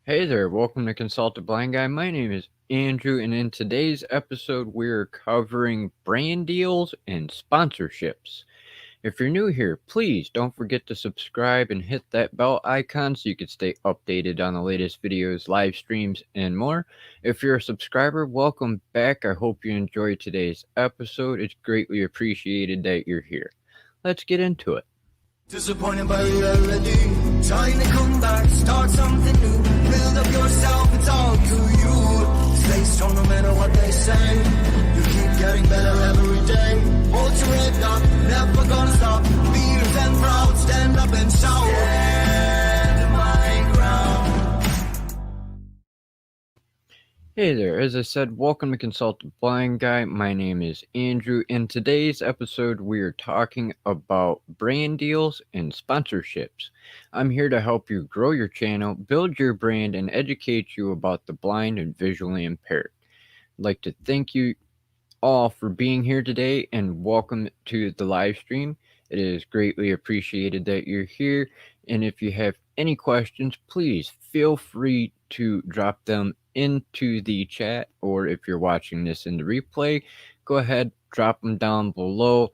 Hey there, welcome to Consult a Blind Guy. My name is Andrew, and in today's episode, we're covering brand deals and sponsorships. If you're new here, please don't forget to subscribe and hit that bell icon so you can stay updated on the latest videos, live streams, and more. If you're a subscriber, welcome back. I hope you enjoyed today's episode. It's greatly appreciated that you're here. Let's get into it. Disappointed by reality, trying to come back, start something new, build up yourself, it's all to you. Stay strong no matter what they say, you keep getting better every day. Hold your head up, never gonna stop, fierce and proud, stand up and shout. Stand my ground. Hey there, as I said, welcome to Consult a Blind Guy. My name is Andrew. In today's episode, we are talking about brand deals and sponsorships. I'm here to help you grow your channel, build your brand, and educate you about the blind and visually impaired. I'd like to thank you all for being here today and welcome to the live stream. It is greatly appreciated that you're here. And if you have any questions, please feel free to drop them into the chat, or if you're watching this in the replay, go ahead, drop them down below.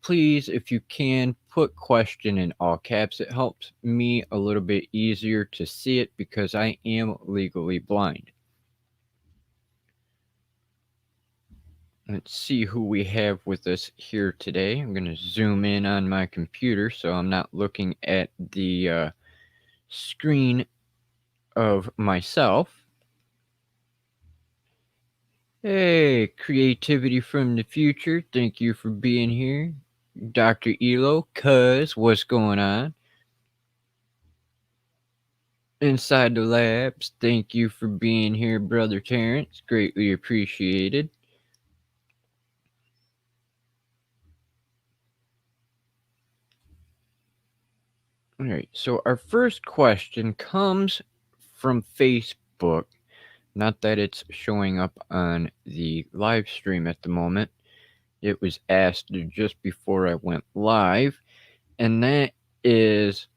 Please, if you can, put question in all caps. It helps me a little bit easier to see it because I am legally blind. Let's see who we have with us here today. I'm going to zoom in on my computer so I'm not looking at the screen of myself. Hey, Creativity from the Future, thank you for being here. Dr. Elo, cuz, what's going on? Inside the Labs, thank you for being here, Brother Terrence, greatly appreciated. All right, so our first question comes from Facebook. Not that it's showing up on the live stream at the moment. It was asked just before I went live. And that is,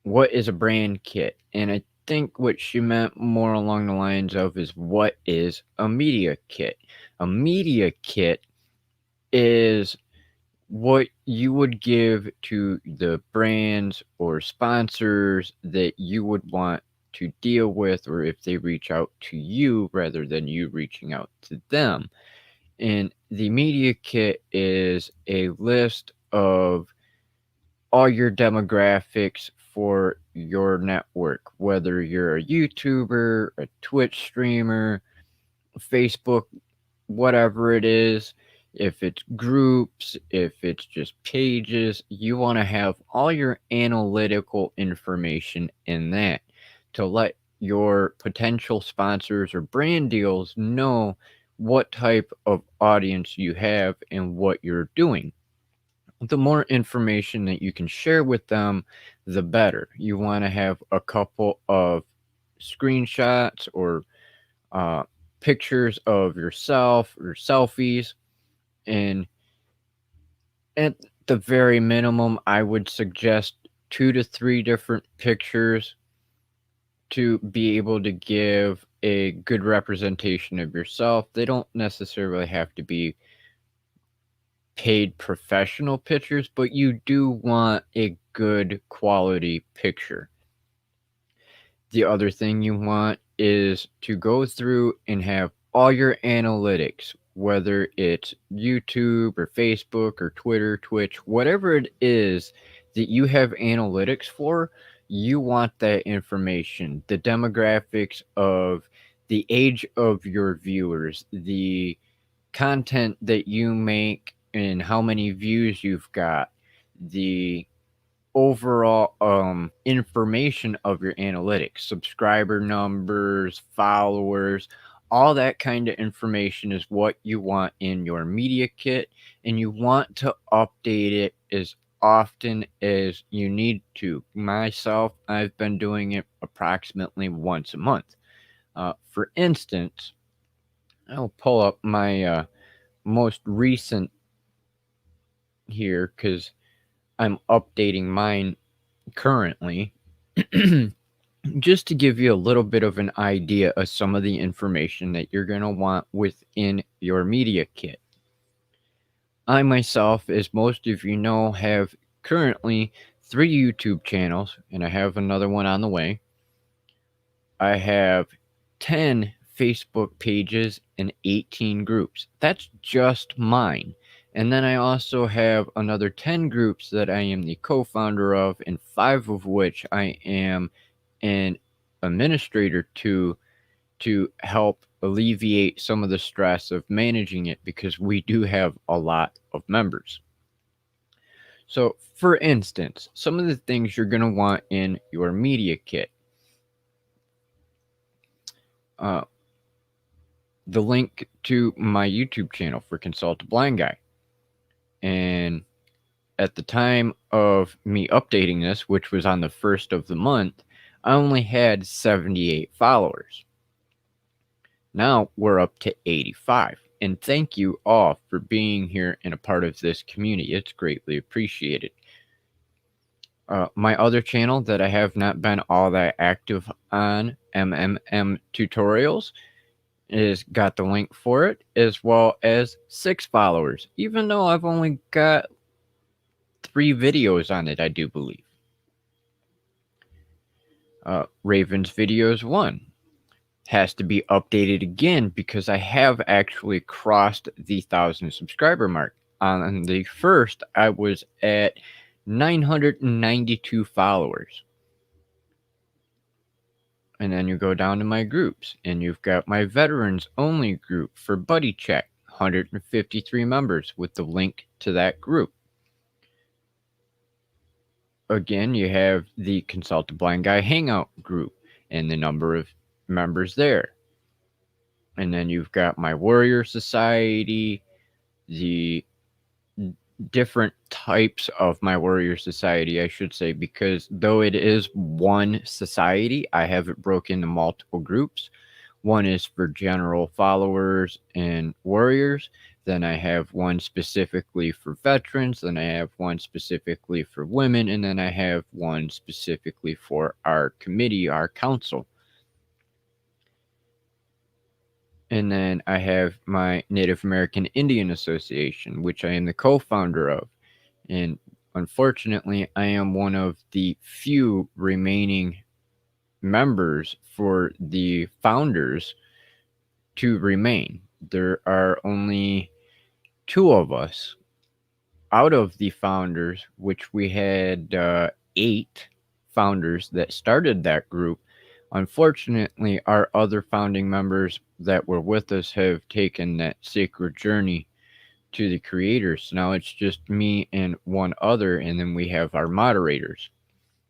what is a brand kit? And I think what she meant more along the lines of is, what is a media kit? A media kit is what you would give to the brands or sponsors that you would want to deal with, or if they reach out to you rather than you reaching out to them. And the media kit is a list of all your demographics for your network, whether you're a YouTuber, a Twitch streamer, Facebook, whatever it is. If it's groups, if it's just pages, you want to have all your analytical information in that to let your potential sponsors or brand deals know what type of audience you have and what you're doing. The more information that you can share with them, the better. You want to have a couple of screenshots or pictures of yourself or selfies, and at the very minimum, I would suggest 2 to 3 different pictures to be able to give a good representation of yourself. They don't necessarily have to be paid professional pictures, but you do want a good quality picture. The other thing you want is to go through and have all your analytics, whether it's YouTube or Facebook or Twitter, Twitch, whatever it is that you have analytics for, you want that information, the demographics of the age of your viewers, the content that you make and how many views you've got, the overall information of your analytics, subscriber numbers, followers, all that kind of information is what you want in your media kit, and you want to update it as often as you need to. Myself, I've been doing it approximately once a month. For instance, I'll pull up my most recent here because I'm updating mine currently. just to give you a little bit of an idea of some of the information that you're going to want within your media kit. I myself, as most of you know, have currently 3 YouTube channels, and I have another one on the way. I have 10 Facebook pages and 18 groups. That's just mine. And then I also have another 10 groups that I am the co-founder of, and 5 of which I am an administrator to help alleviate some of the stress of managing it, because we do have a lot of members. So, for instance, some of the things you're going to want in your media kit. Uh, the link to my YouTube channel for Consult a Blind Guy. And at the time of me updating this, which was on the 1st of the month, I only had 78 followers. Now we're up to 85. And thank you all for being here and a part of this community. It's greatly appreciated. My other channel that I have not been all that active on, MMM Tutorials, is got the link for it, as well as 6 followers, even though I've only got 3 videos on it, I do believe. Raven's Videos 1 has to be updated again because I have actually crossed the 1,000 subscriber mark. On the 1st, I was at 992 followers. And then you go down to my groups, and you've got my veterans only group for Buddy Check, 153 members with the link to that group. Again, you have the Consult a Blind Guy Hangout group and the number of members there. And then you've got my Warrior Society, the different types of my Warrior Society, I should say, because though it is one society, I have it broken into multiple groups. One is for general followers and warriors. Then I have one specifically for veterans. Then I have one specifically for women. And then I have one specifically for our committee, our council. And then I have my Native American Indian Association, which I am the co-founder of. And unfortunately, I am one of the few remaining members for the founders to remain. There are only 2 of us out of the founders, which we had 8 founders that started that group. Unfortunately, our other founding members that were with us have taken that sacred journey to the creators. Now it's just me and one other, and then we have our moderators.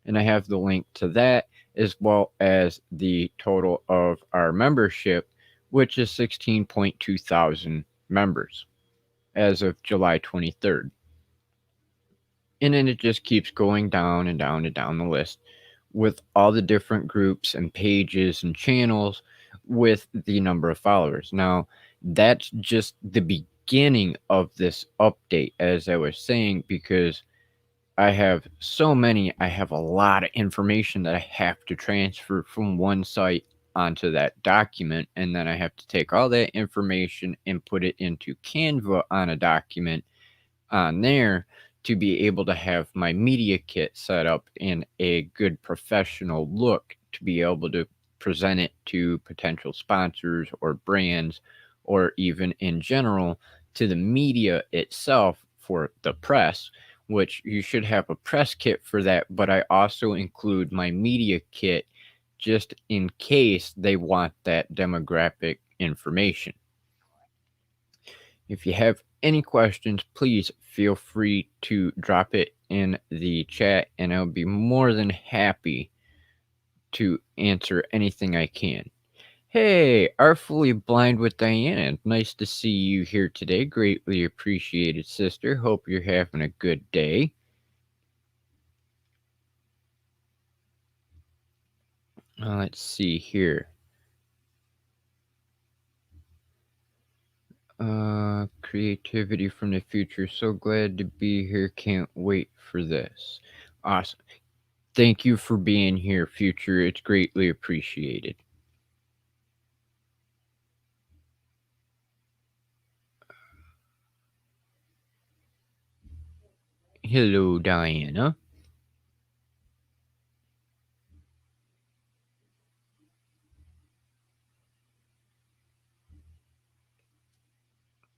And I have the link to that, as well as the total of our membership, which is 16.2 thousand members as of July 23rd. And then it just keeps going down and down and down the list with all the different groups and pages and channels with the number of followers. Now, that's just the beginning of this update, as I was saying, because I have so many, I have a lot of information that I have to transfer from one site onto that document, and then I have to take all that information and put it into Canva on a document on there to be able to have my media kit set up in a good professional look to be able to present it to potential sponsors or brands, or even in general to the media itself for the press, which you should have a press kit for that, but I also include my media kit just in case they want that demographic information. If you have any questions, please feel free to drop it in the chat, and I'll be more than happy to answer anything I can. Hey, Artfully Blind with Diana. Nice to see you here today. Greatly appreciated, sister. Hope you're having a good day. Let's see here. Creativity from the future. So glad to be here. Can't wait for this. Awesome. Thank you for being here, Future. It's greatly appreciated. Hello, Diana.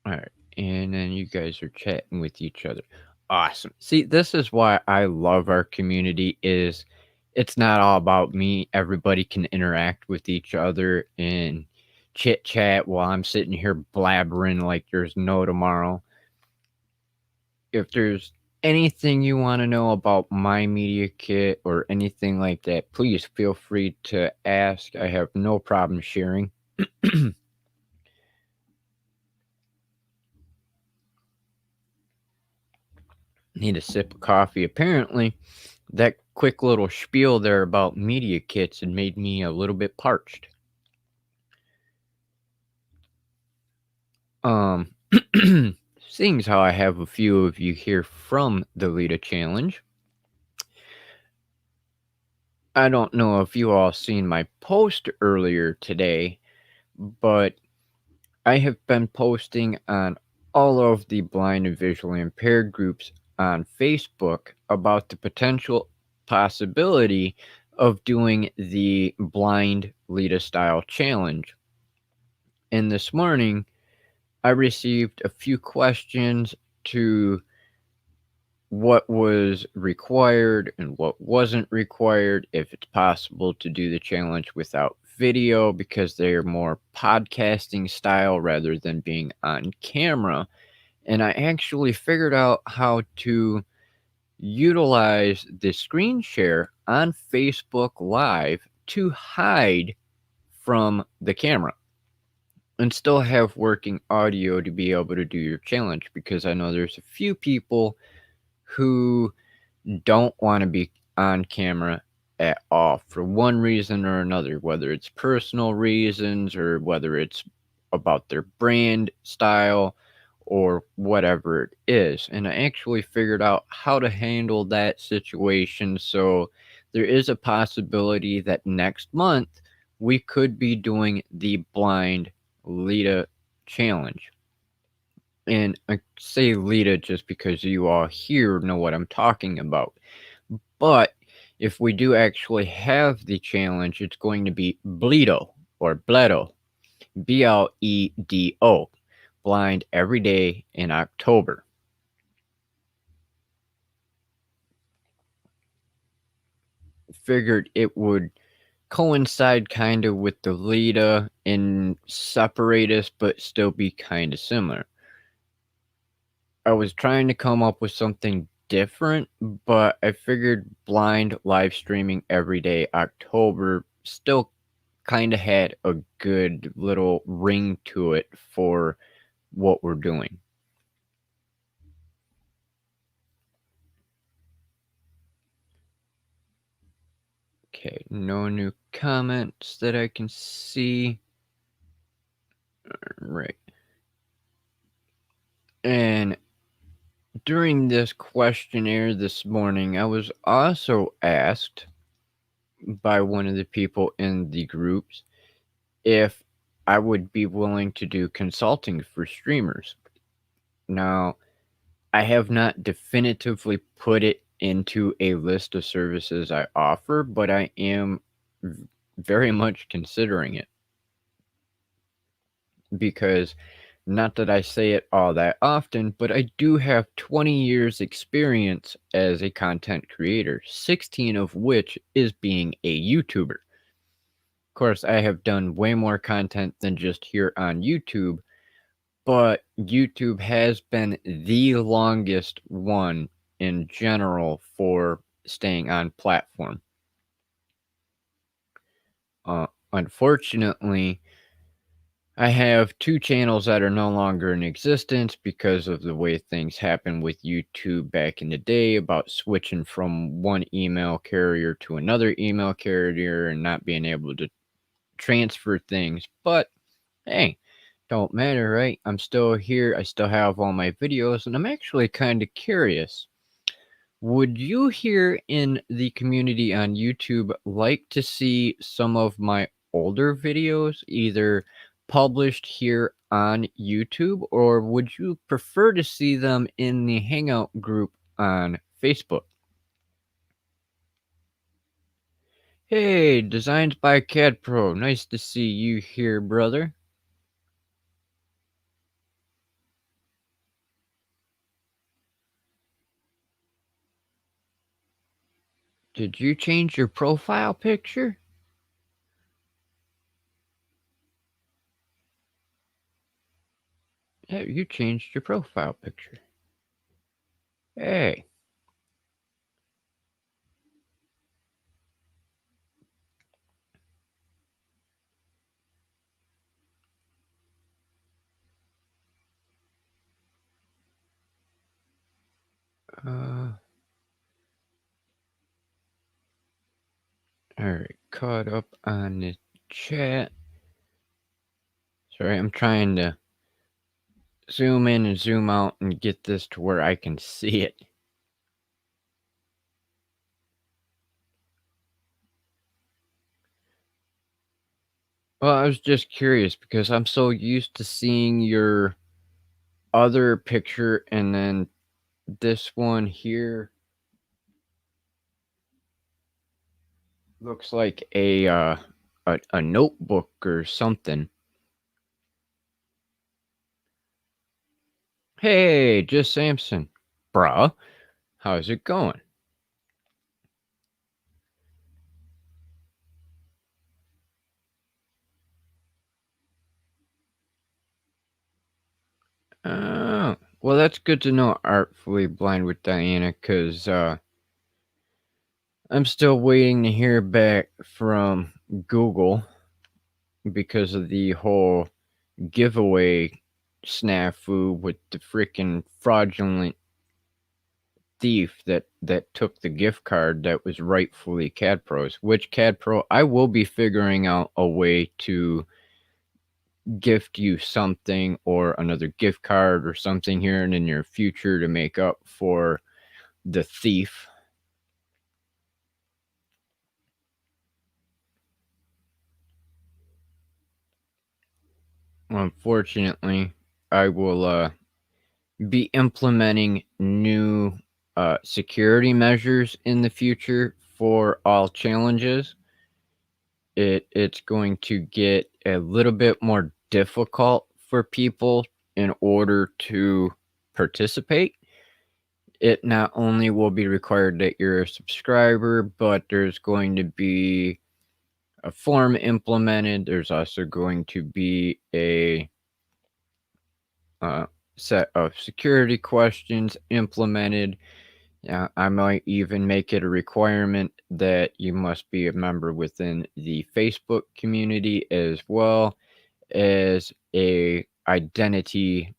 All right, and then you guys are chatting with each other. Awesome. See, this is why I love our community. Is it's not all about me. Everybody can interact with each other and chit chat while I'm sitting here blabbering like there's no tomorrow. If there's anything you want to know about my media kit or anything like that, please feel free to ask. I have no problem sharing. Need a sip of coffee. Apparently, that quick little spiel there about media kits had made me a little bit parched. Um, seeing as how I have a few of you here from the Lita Challenge, I don't know if you all seen my post earlier today, but I have been posting on all of the blind and visually impaired groups on Facebook about the potential possibility of doing the blind Lita style challenge. And this morning, I received a few questions to what was required and what wasn't required, if it's possible to do the challenge without video because they are more podcasting style rather than being on camera. And I actually figured out how to utilize the screen share on Facebook Live to hide from the camera and still have working audio to be able to do your challenge, because I know there's a few people who don't want to be on camera at all for one reason or another, whether it's personal reasons or whether it's about their brand style or whatever it is. And I actually figured out how to handle that situation. So there is a possibility that next month we could be doing the blind Lita challenge. And I say Lita just because you all here know what I'm talking about. But if we do actually have the challenge, it's going to be Bledo or Bledo, Bledo, blind every day in October. Figured it would coincide kind of with the Lita and separate us, but still be kind of similar. I was trying to come up with something different, but I figured blind live streaming every day October still kind of had a good little ring to it for what we're doing. Okay, no new comments that I can see. Right. And during this questionnaire this morning, I was also asked by one of the people in the groups if I would be willing to do consulting for streamers. Now, I have not definitively put it into a list of services I offer, but I am very much considering it. Because, not that I say it all that often, but I do have 20 years experience as a content creator, 16 of which is being a YouTuber. Of course, I have done way more content than just here on YouTube, but YouTube has been the longest one in general for staying on platform. Unfortunately, I have 2 channels that are no longer in existence because of the way things happened with YouTube back in the day about switching from one email carrier to another email carrier and not being able to transfer things. But hey, don't matter, right? I'm still here. I still have all my videos, and I'm actually kind of curious. Would you here in the community on YouTube like to see some of my older videos either published here on YouTube, or would you prefer to see them in the Hangout group on Facebook? Hey, Designs by CAD Pro. Nice to see you here, brother. Did you change your profile picture? Yeah, you changed your profile picture. Hey. Uh, Alright, caught up on the chat. Sorry, I'm trying to zoom in and zoom out and get this to where I can see it. Well, I was just curious because I'm so used to seeing your other picture and then this one here looks like a notebook or something. Hey, just Samson. Bruh, how's it going? Oh, well, that's good to know, Artfully Blind with Diana, because I'm still waiting to hear back from Google because of the whole giveaway snafu with the freaking fraudulent thief that took the gift card that was rightfully CAD Pro's. Which CAD Pro, I will be figuring out a way to gift you something or another gift card or something here in the near future to make up for the thief. Unfortunately, I will be implementing new security measures in the future for all challenges. It's going to get a little bit more difficult for people in order to participate. It not only will be required that you're a subscriber, but there's going to be a form implemented. There's also going to be a set of security questions implemented. I might even make it a requirement that you must be a member within the Facebook community, as well as a identity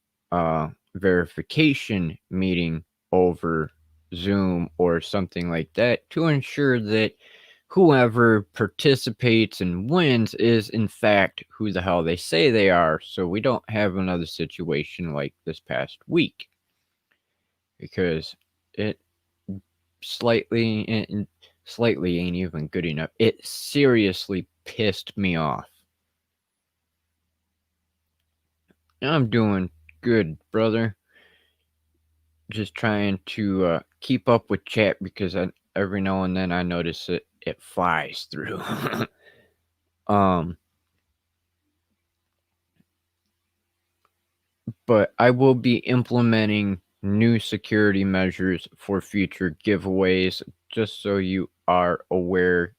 verification meeting over Zoom or something like that, to ensure that whoever participates and wins is in fact who the hell they say they are, so we don't have another situation like this past week, because it slightly ain't even good enough. It seriously pissed me off. I'm doing good, brother. Just trying to keep up with chat because every now and then I notice it flies through. But I will be implementing new security measures for future giveaways, just so you are aware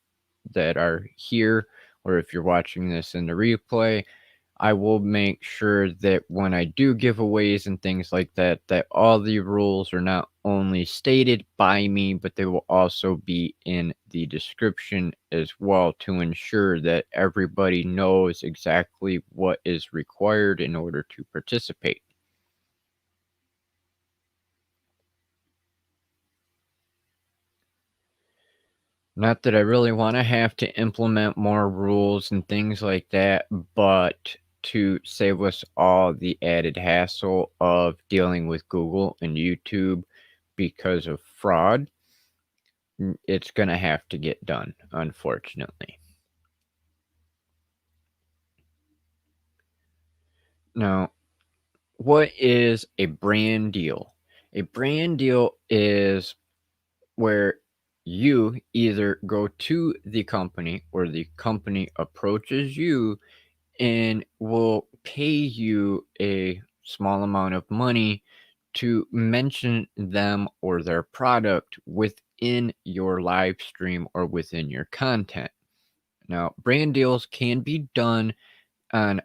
that are here, or if you're watching this in the replay. I will make sure that when I do giveaways and things like that, that all the rules are not only stated by me, but they will also be in the description as well, to ensure that everybody knows exactly what is required in order to participate. Not that I really want to have to implement more rules and things like that, but to save us all the added hassle of dealing with Google and YouTube because of fraud. it's going to have to get done, unfortunately. Now, what is a brand deal? A brand deal is where you either go to the company or the company approaches you and will pay you a small amount of money to mention them or their product within your live stream or within your content. Now, brand deals can be done on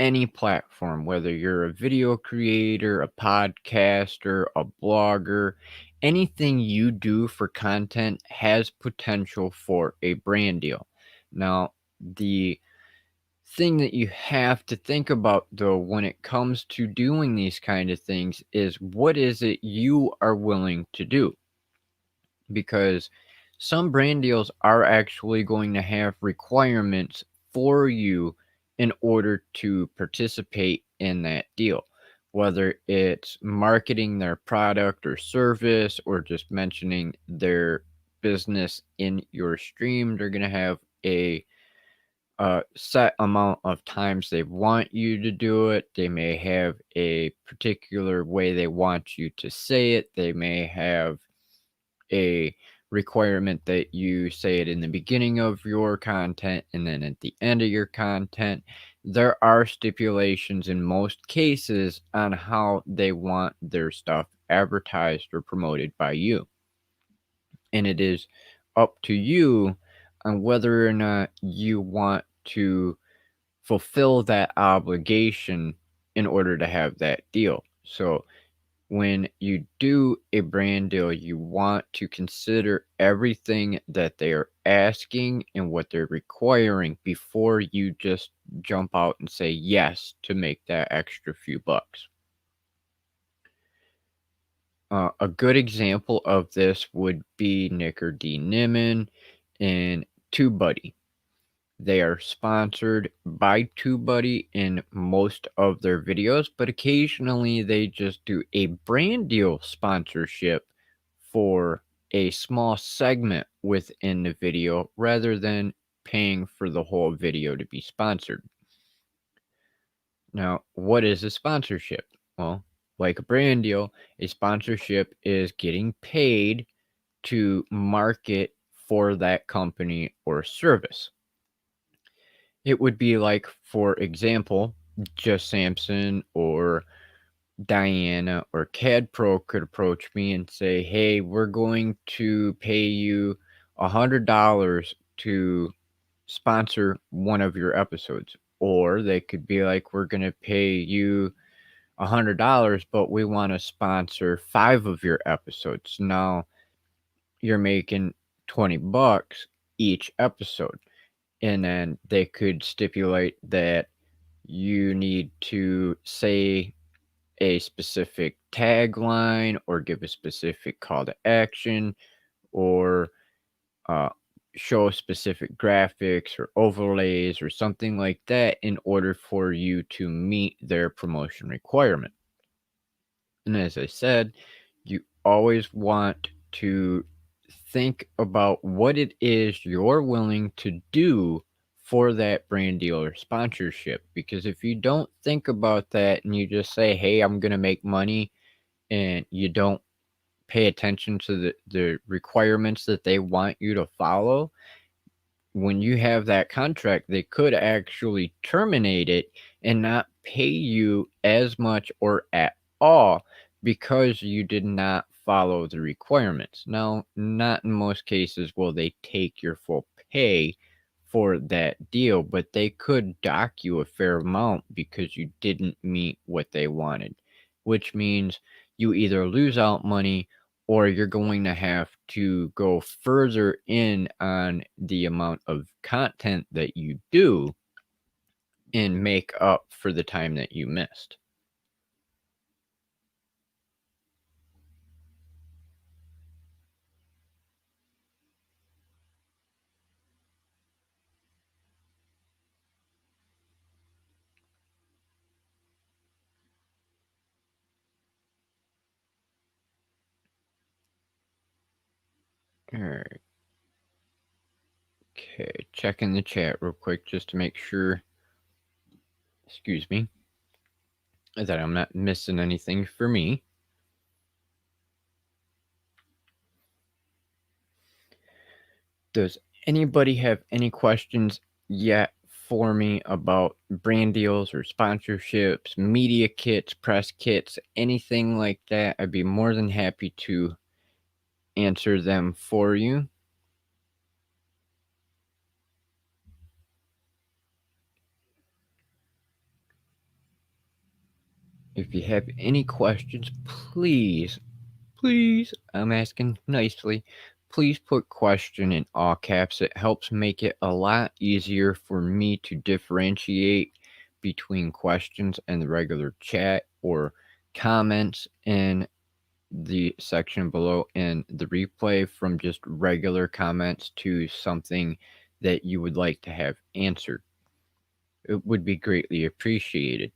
any platform, whether you're a video creator, a podcaster, a blogger, anything you do for content has potential for a brand deal. Now, the thing that you have to think about though when it comes to doing these kind of things is what is it you are willing to do? Because some brand deals are actually going to have requirements for you in order to participate in that deal. Whether it's marketing their product or service or just mentioning their business in your stream, they're going to have a set amount of times they want you to do it. They may have a particular way they want you to say it. They may have a requirement that you say it in the beginning of your content and then at the end of your content. There are stipulations in most cases on how they want their stuff advertised or promoted by you. And it is up to you on whether or not you want to fulfill that obligation in order to have that deal. So when you do a brand deal, you want to consider everything that they are asking and what they're requiring before you just jump out and say yes to make that extra few bucks. A good example of this would be Nicker D. Nimmin and TubeBuddy. They are sponsored by TubeBuddy in most of their videos, but occasionally they just do a brand deal sponsorship for a small segment within the video rather than paying for the whole video to be sponsored. Now, what is a sponsorship? Well, like a brand deal, a sponsorship is getting paid to market for that company or service. It would be like, for example, Just Samson or Diana or CAD Pro could approach me and say, "Hey, we're going to pay you $100 to sponsor one of your episodes." Or they could be like, "We're going to pay you $100, but we want to sponsor 5 of your episodes." Now you're making $20 each episode. And then they could stipulate that you need to say a specific tagline or give a specific call to action or uh, show specific graphics or overlays or something like that in order for you to meet their promotion requirement. And as I said, you always want to think about what it is you're willing to do for that brand deal or sponsorship. Because if you don't think about that and you just say, "Hey, I'm going to make money," and you don't pay attention to the requirements that they want you to follow, when you have that contract, they could actually terminate it and not pay you as much or at all because you did not follow the requirements. Now, not in most cases will they take your full pay for that deal, but they could dock you a fair amount because you didn't meet what they wanted, which means you either lose out money or you're going to have to go further in on the amount of content that you do and make up for the time that you missed. Alright. Okay, checking the chat real quick just to make sure, excuse me, that I'm not missing anything for me. Does anybody have any questions yet for me about brand deals or sponsorships, media kits, press kits, anything like that? I'd be more than happy to answer them for you. If you have any questions, please, I'm asking nicely, please put question in all caps. It helps make it a lot easier for me to differentiate between questions and the regular chat or comments in the section below in the replay from just regular comments to something that you would like to have answered. It would be greatly appreciated.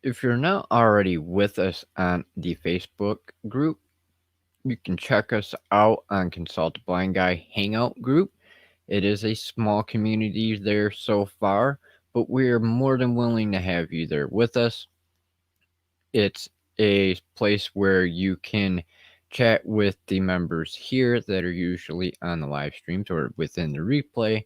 If you're not already with us on the Facebook group, you can check us out on Consult a Blind Guy Hangout group. It is a small community there so far, but we're more than willing to have you there with us. It's a place where you can chat with the members here that are usually on the live streams or within the replay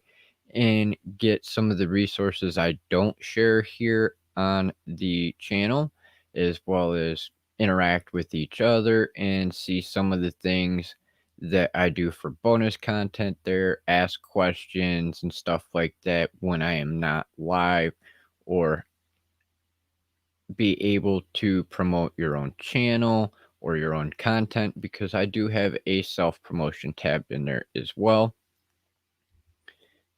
and get some of the resources I don't share here on the channel, as well as interact with each other and see some of the things that I do for bonus content there, ask questions and stuff like that when I am not live, or be able to promote your own channel or your own content, because I do have a self-promotion tab in there as well.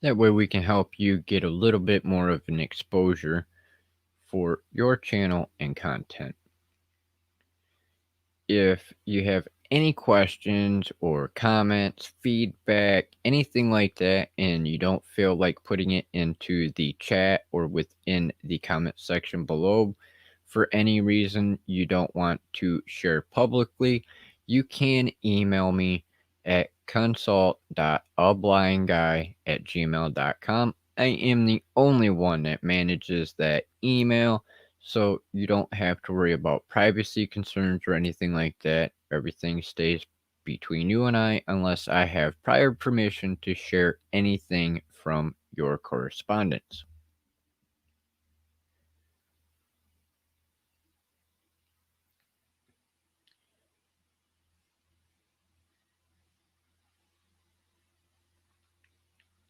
That way we can help you get a little bit more of an exposure for your channel and content. If you have any questions or comments, feedback, anything like that, and you don't feel like putting it into the chat or within the comment section below, for any reason you don't want to share publicly, you can email me at consult.ablindguy@gmail.com. I am the only one that manages that email, so you don't have to worry about privacy concerns or anything like that. Everything stays between you and I unless I have prior permission to share anything from your correspondence.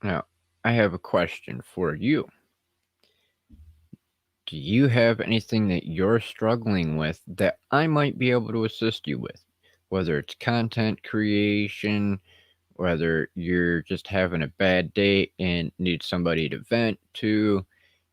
Now, I have a question for you. Do you have anything that you're struggling with that I might be able to assist you with? Whether it's content creation, whether you're just having a bad day and need somebody to vent to,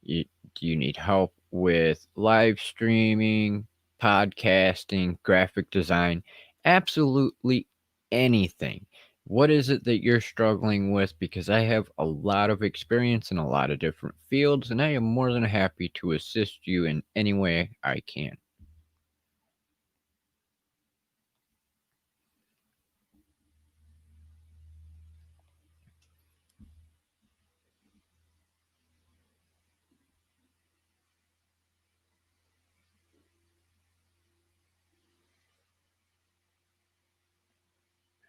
do you need help with live streaming, podcasting, graphic design, absolutely anything. What is it that you're struggling with? Because I have a lot of experience in a lot of different fields, and I am more than happy to assist you in any way I can.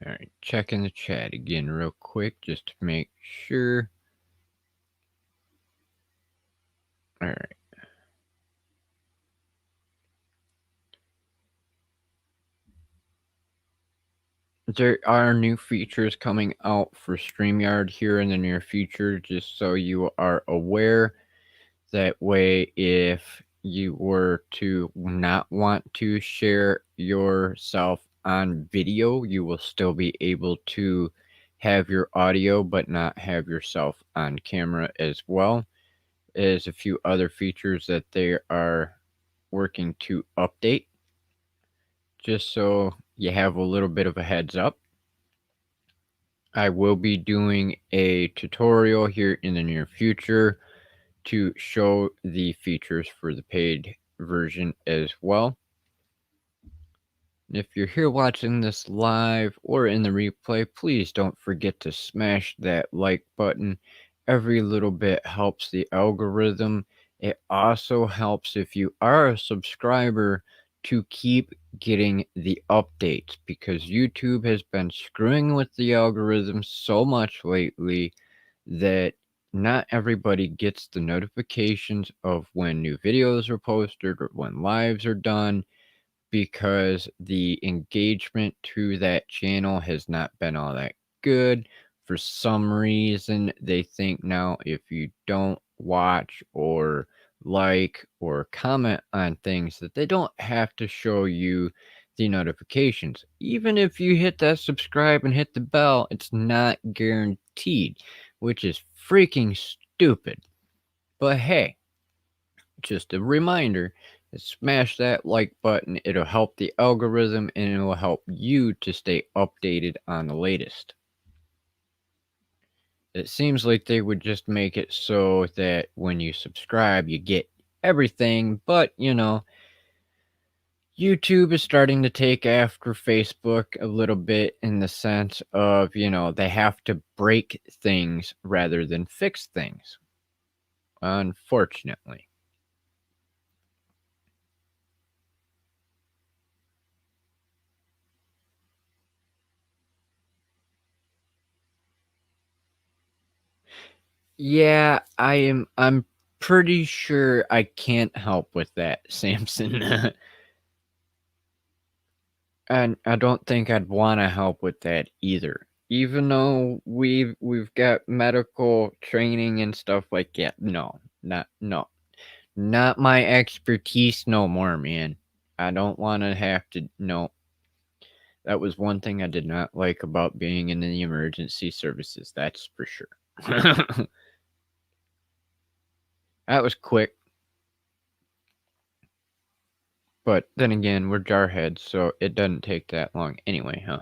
All right, checking the chat again real quick just to make sure. All right. There are new features coming out for StreamYard here in the near future, just so you are aware. That way, if you were to not want to share yourself on video, you will still be able to have your audio but not have yourself on camera as well. There's a few other features that they are working to update, just so you have a little bit of a heads up. I will be doing a tutorial here in the near future to show the features for the paid version as well. If you're here watching this live or in the replay, please don't forget to smash that like button. Every little bit helps the algorithm. It also helps if you are a subscriber to keep getting the updates, because YouTube has been screwing with the algorithm so much lately that not everybody gets the notifications of when new videos are posted or when lives are done, because the engagement to that channel has not been all that good. For some reason, they think now if you don't watch or like or comment on things, that they don't have to show you the notifications. Even if you hit that subscribe and hit the bell, it's not guaranteed, which is freaking stupid. But hey, just a reminder, smash that like button. It'll help the algorithm and it will help you to stay updated on the latest. It seems like they would just make it so that when you subscribe, you get everything, but YouTube is starting to take after Facebook a little bit, in the sense of, they have to break things rather than fix things, unfortunately. Yeah, I'm pretty sure I can't help with that, Samson. And I don't think I'd want to help with that either. Even though we've got medical training and stuff like that. No. Not my expertise no more, man. I don't want to have to. No. That was one thing I did not like about being in the emergency services, that's for sure. That was quick. But then again, we're jarheads, so it doesn't take that long anyway, huh?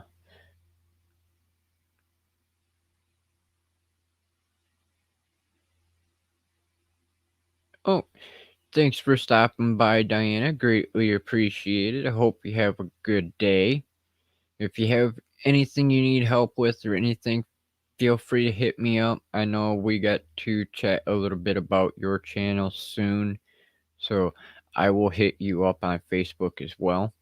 Oh, thanks for stopping by, Diana. Greatly appreciated. I hope you have a good day. If you have anything you need help with or anything, feel free to hit me up. I know we got to chat a little bit about your channel soon, so I will hit you up on Facebook as well.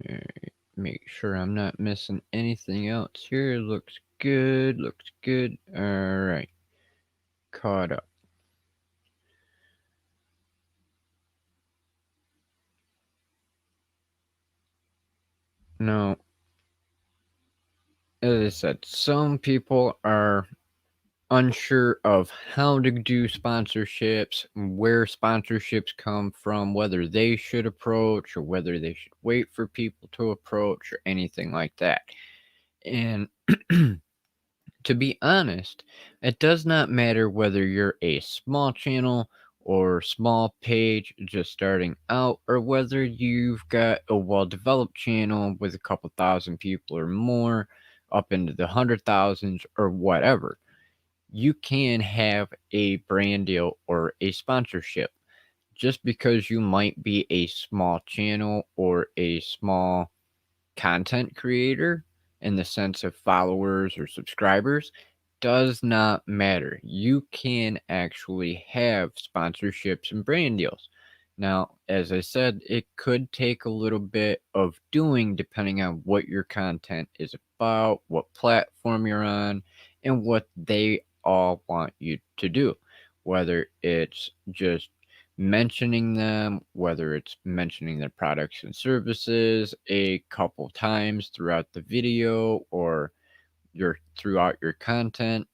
Alright, make sure I'm not missing anything else here. Looks good. Alright, caught up. Now, as I said, some people are unsure of how to do sponsorships, where sponsorships come from, whether they should approach or whether they should wait for people to approach or anything like that. And to be honest, it does not matter whether you're a small channel or small page just starting out, or whether you've got a well-developed channel with a couple thousand people or more, up into the 100,000s or whatever. You can have a brand deal or a sponsorship. Just because you might be a small channel or a small content creator in the sense of followers or subscribers does not matter. You can actually have sponsorships and brand deals. Now, as I said, it could take a little bit of doing depending on what your content is about, what platform you're on, and what they all want you to do. Whether it's just mentioning them, whether it's mentioning their products and services a couple times throughout the video or throughout your content,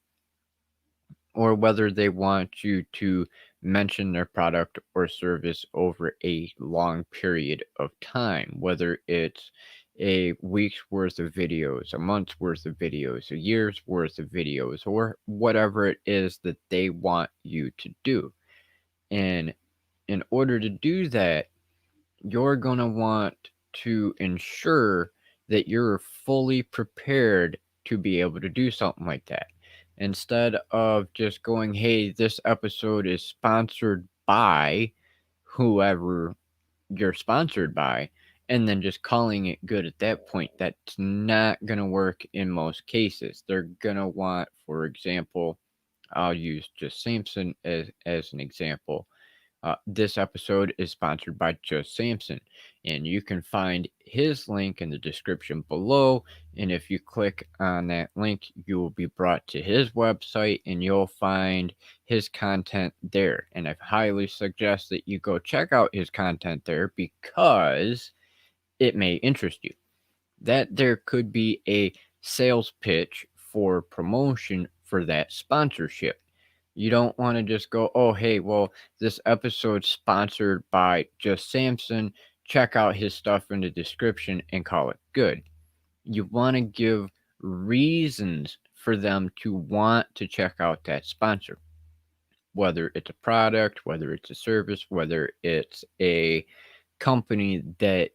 or whether they want you to mention their product or service over a long period of time, whether it's a week's worth of videos, a month's worth of videos, a year's worth of videos, or whatever it is that they want you to do. And in order to do that, you're going to want to ensure that you're fully prepared to be able to do something like that. Instead of just going, hey, this episode is sponsored by whoever you're sponsored by, and then just calling it good at that point. That's not going to work in most cases. They're going to want, for example, I'll use just Samson as an example. This episode is sponsored by Just Samson, and you can find his link in the description below. And if you click on that link, you will be brought to his website and you'll find his content there. And I highly suggest that you go check out his content there because it may interest you. That there could be a sales pitch for promotion for that sponsorship. You don't want to just go, oh, hey, well, this episode's sponsored by Just Samson. Check out his stuff in the description and call it good. You want to give reasons for them to want to check out that sponsor, whether it's a product, whether it's a service, whether it's a company that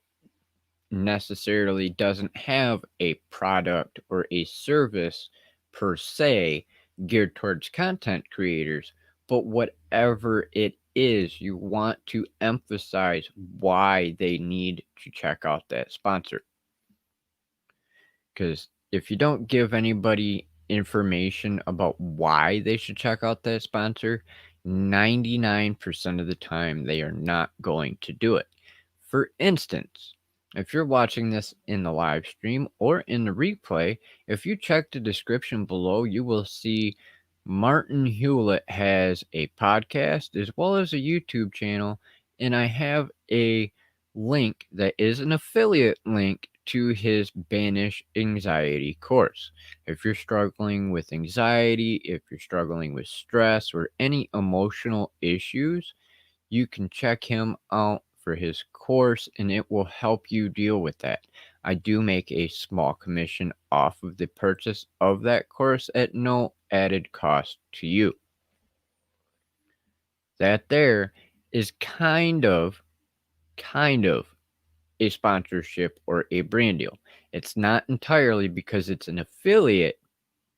necessarily doesn't have a product or a service per se geared towards content creators, but whatever it is, you want to emphasize why they need to check out that sponsor. Because if you don't give anybody information about why they should check out that sponsor, 99% of the time they are not going to do it. For instance, if you're watching this in the live stream or in the replay, if you check the description below, you will see Martin Hewlett has a podcast as well as a YouTube channel, and I have a link that is an affiliate link to his Banish Anxiety course. If you're struggling with anxiety, if you're struggling with stress or any emotional issues, you can check him out for his course and it will help you deal with that. I do make a small commission off of the purchase of that course at no added cost to you. That there is kind of a sponsorship or a brand deal. It's not entirely because it's an affiliate,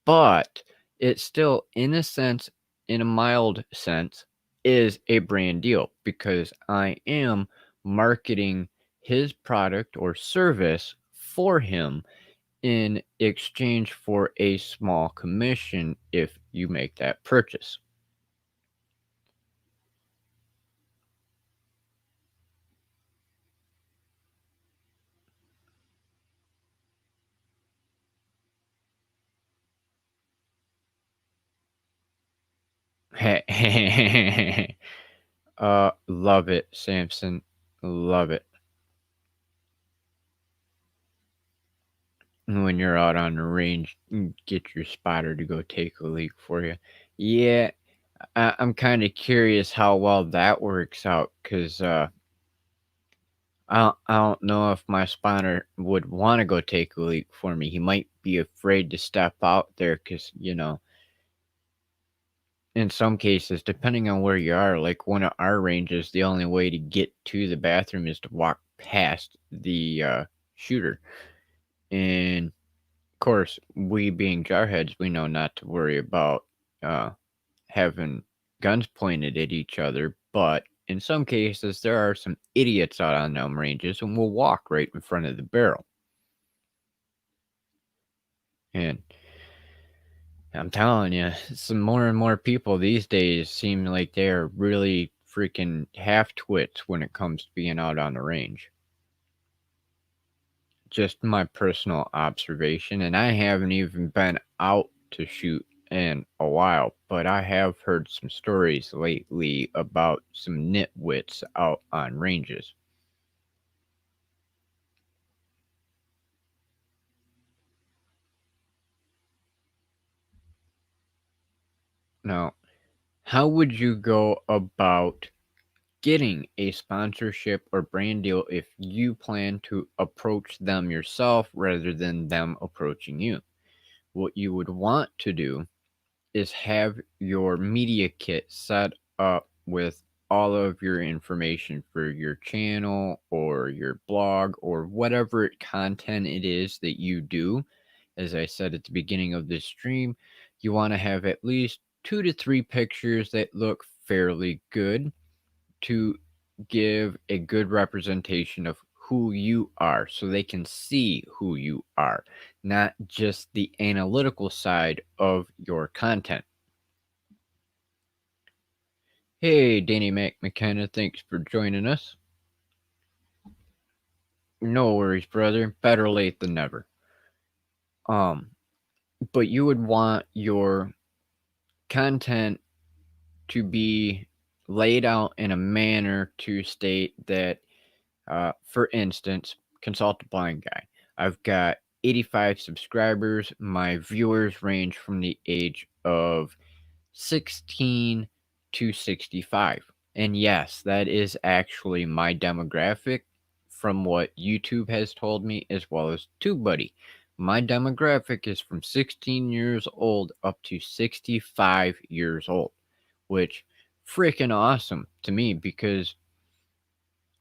but it still, in a sense, in a mild sense, is a brand deal because I am marketing his product or service for him in exchange for a small commission if you make that purchase. Love it, Samson. Love it. When you're out on the range, get your spotter to go take a leak for you. Yeah, I'm kind of curious how well that works out because I don't know if my spotter would want to go take a leak for me. He might be afraid to step out there because, in some cases, depending on where you are, like one of our ranges, the only way to get to the bathroom is to walk past the shooter. And of course, we being jarheads, we know not to worry about having guns pointed at each other, but in some cases, there are some idiots out on them ranges and will walk right in front of the barrel. And I'm telling you, some more and more people these days seem like they're really freaking half-twits when it comes to being out on the range. Just my personal observation, and I haven't even been out to shoot in a while, but I have heard some stories lately about some nitwits out on ranges. Now, how would you go about getting a sponsorship or brand deal if you plan to approach them yourself rather than them approaching you? What you would want to do is have your media kit set up with all of your information for your channel or your blog or whatever content it is that you do. As I said at the beginning of this stream, You want to have at least 2 to 3 pictures that look fairly good to give a good representation of who you are so they can see who you are, not just the analytical side of your content. Hey, Danny McKenna, thanks for joining us. No worries, brother. Better late than never. But you would want your content to be laid out in a manner to state that, for instance, consult a blind guy. I've got 85 subscribers. My viewers range from the age of 16 to 65. And yes, that is actually my demographic from what YouTube has told me, as well as TubeBuddy. My demographic is from 16 years old up to 65 years old, which freaking awesome to me because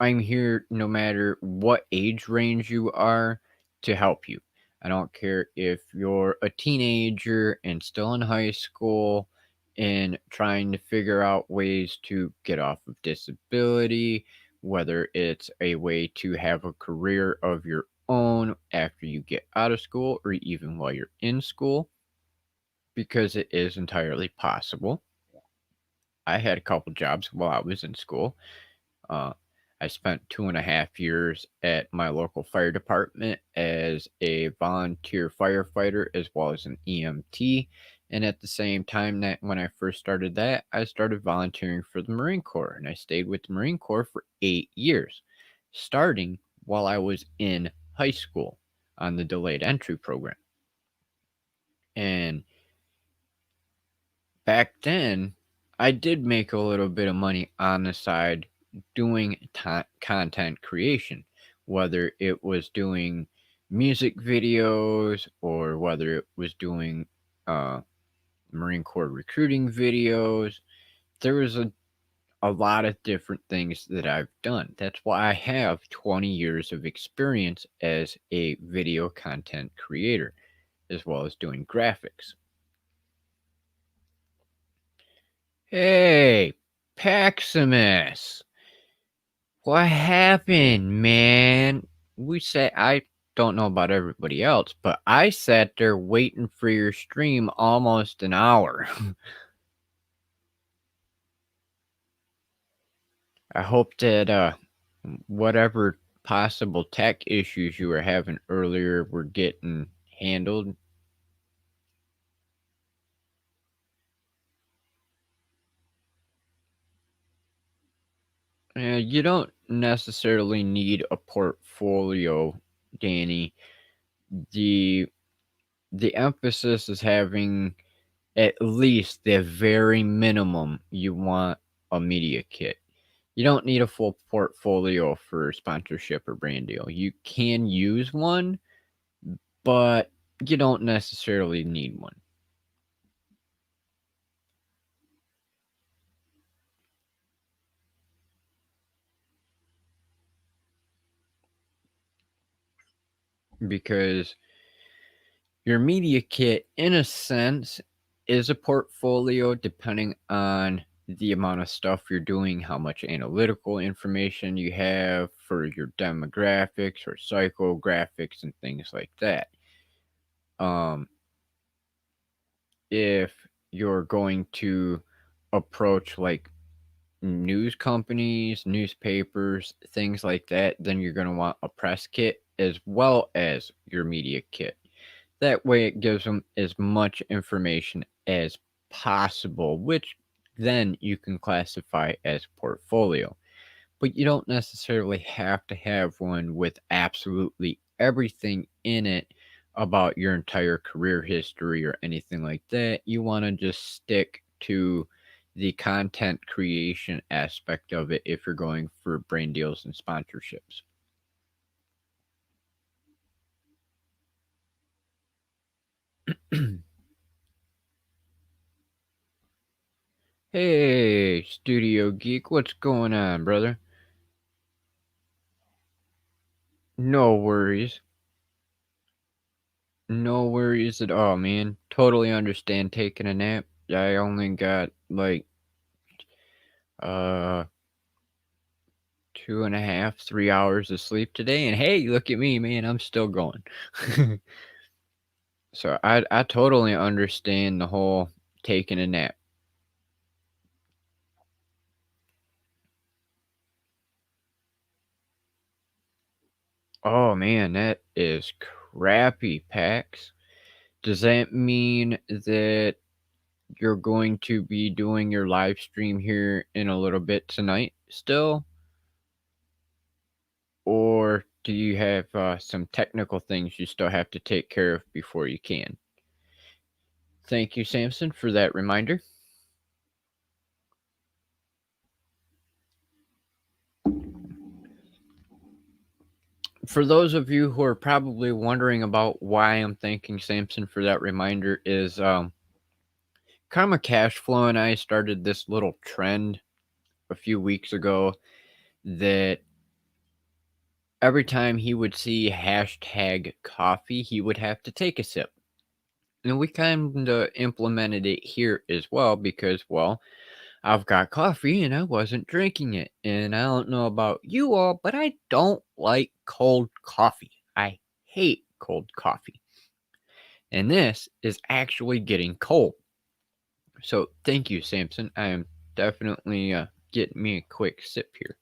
I'm here no matter what age range you are to help you. I don't care if you're a teenager and still in high school and trying to figure out ways to get off of disability, whether it's a way to have a career of your own after you get out of school or even while you're in school, because it is entirely possible. I had a couple jobs while I was in school. Uh, I spent 2.5 years at my local fire department as a volunteer firefighter as well as an EMT. And at the same time that when I first started that, I started volunteering for the Marine Corps. And I stayed with the Marine Corps for 8 years, starting while I was in high school on the delayed entry program. And back then, I did make a little bit of money on the side doing content creation, whether it was doing music videos or whether it was doing Marine Corps recruiting videos. There was a lot of different things that I've done. That's why I have 20 years of experience as a video content creator, as well as doing graphics. Hey, Paximus. What happened, man? I don't know about everybody else, but I sat there waiting for your stream almost an hour. I hope that whatever possible tech issues you were having earlier were getting handled. You don't necessarily need a portfolio, Danny. The emphasis is having at least the very minimum you want a media kit. You don't need a full portfolio for sponsorship or brand deal. You can use one, but you don't necessarily need one. Because your media kit, in a sense, is a portfolio depending on the amount of stuff you're doing, how much analytical information you have for your demographics or psychographics and things like that. If you're going to approach like news companies, newspapers, things like that, then you're going to want a press kit as well as your media kit. That way, it gives them as much information as possible, which then you can classify as portfolio. But you don't necessarily have to have one with absolutely everything in it about your entire career history or anything like that. You want to just stick to the content creation aspect of it if you're going for brand deals and sponsorships. Hey, Studio Geek, what's going on, brother? No worries. No worries at all, man. Totally understand taking a nap. I only got like uh 2.5, 3 hours of sleep today, and hey, look at me, man. I'm still going. So I totally understand the whole taking a nap. Oh man, that is crappy, Pax. Does that mean that you're going to be doing your live stream here in a little bit tonight still? Or do you have some technical things you still have to take care of before you can? Thank you, Samson, for that reminder. For those of you who are probably wondering about why I'm thanking Samson for that reminder is Karma Cashflow and I started this little trend a few weeks ago that every time he would see hashtag coffee, he would have to take a sip. And we kind of implemented it here as well because, well, I've got coffee and I wasn't drinking it. And I don't know about you all, but I don't like cold coffee. I hate cold coffee. And this is actually getting cold. So thank you, Samson. I am definitely getting me a quick sip here.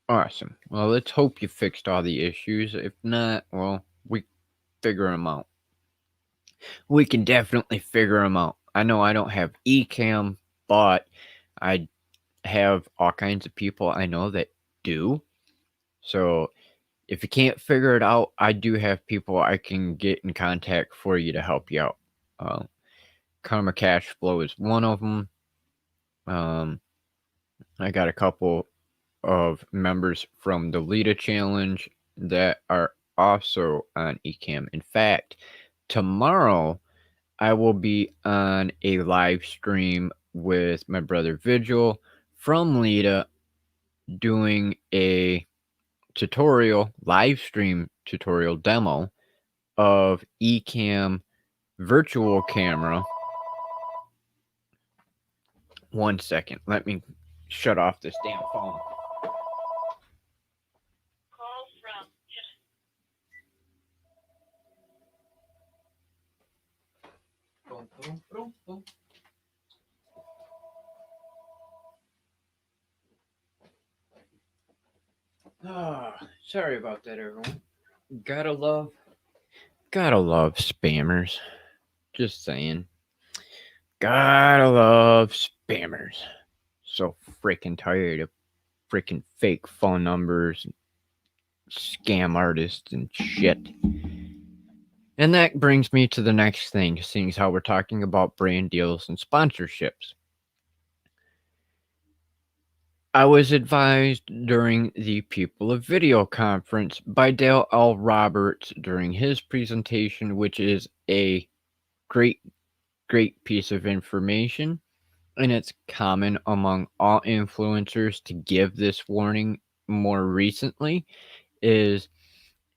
Awesome. Well, let's hope you fixed all the issues. If not, well, we figure them out. We can definitely figure them out. I know I don't have eCam, but I have all kinds of people I know that do. So if you can't figure it out, I do have people I can get in contact for you to help you out. Karma Cash Flow is one of them. I got a couple of members from the Lita Challenge that are also on eCam. In fact, tomorrow I will be on a live stream with my brother Vigil from Lita doing a live stream tutorial demo of eCam virtual camera. 1 second, let me shut off this damn phone. Oh, sorry about that, everyone. Gotta love spammers. Just saying. Gotta love spammers. So freaking tired of freaking fake phone numbers, scam artists, and shit. And that brings me to the next thing, seeing as how we're talking about brand deals and sponsorships. I was advised during the People of Video conference by Dale L. Roberts during his presentation, which is a great piece of information. And it's common among all influencers to give this warning more recently, is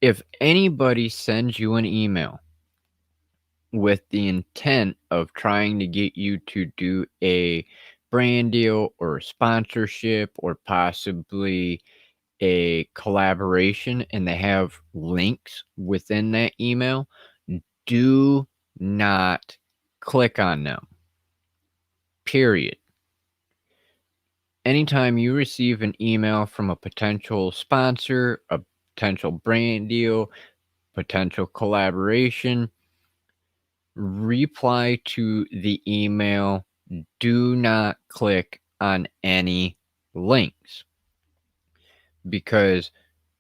if anybody sends you an email with the intent of trying to get you to do a brand deal or a sponsorship or possibly a collaboration and they have links within that email, do not click on them. Period. Anytime you receive an email from a potential sponsor, a potential brand deal, potential collaboration, reply to the email. Do not click on any links because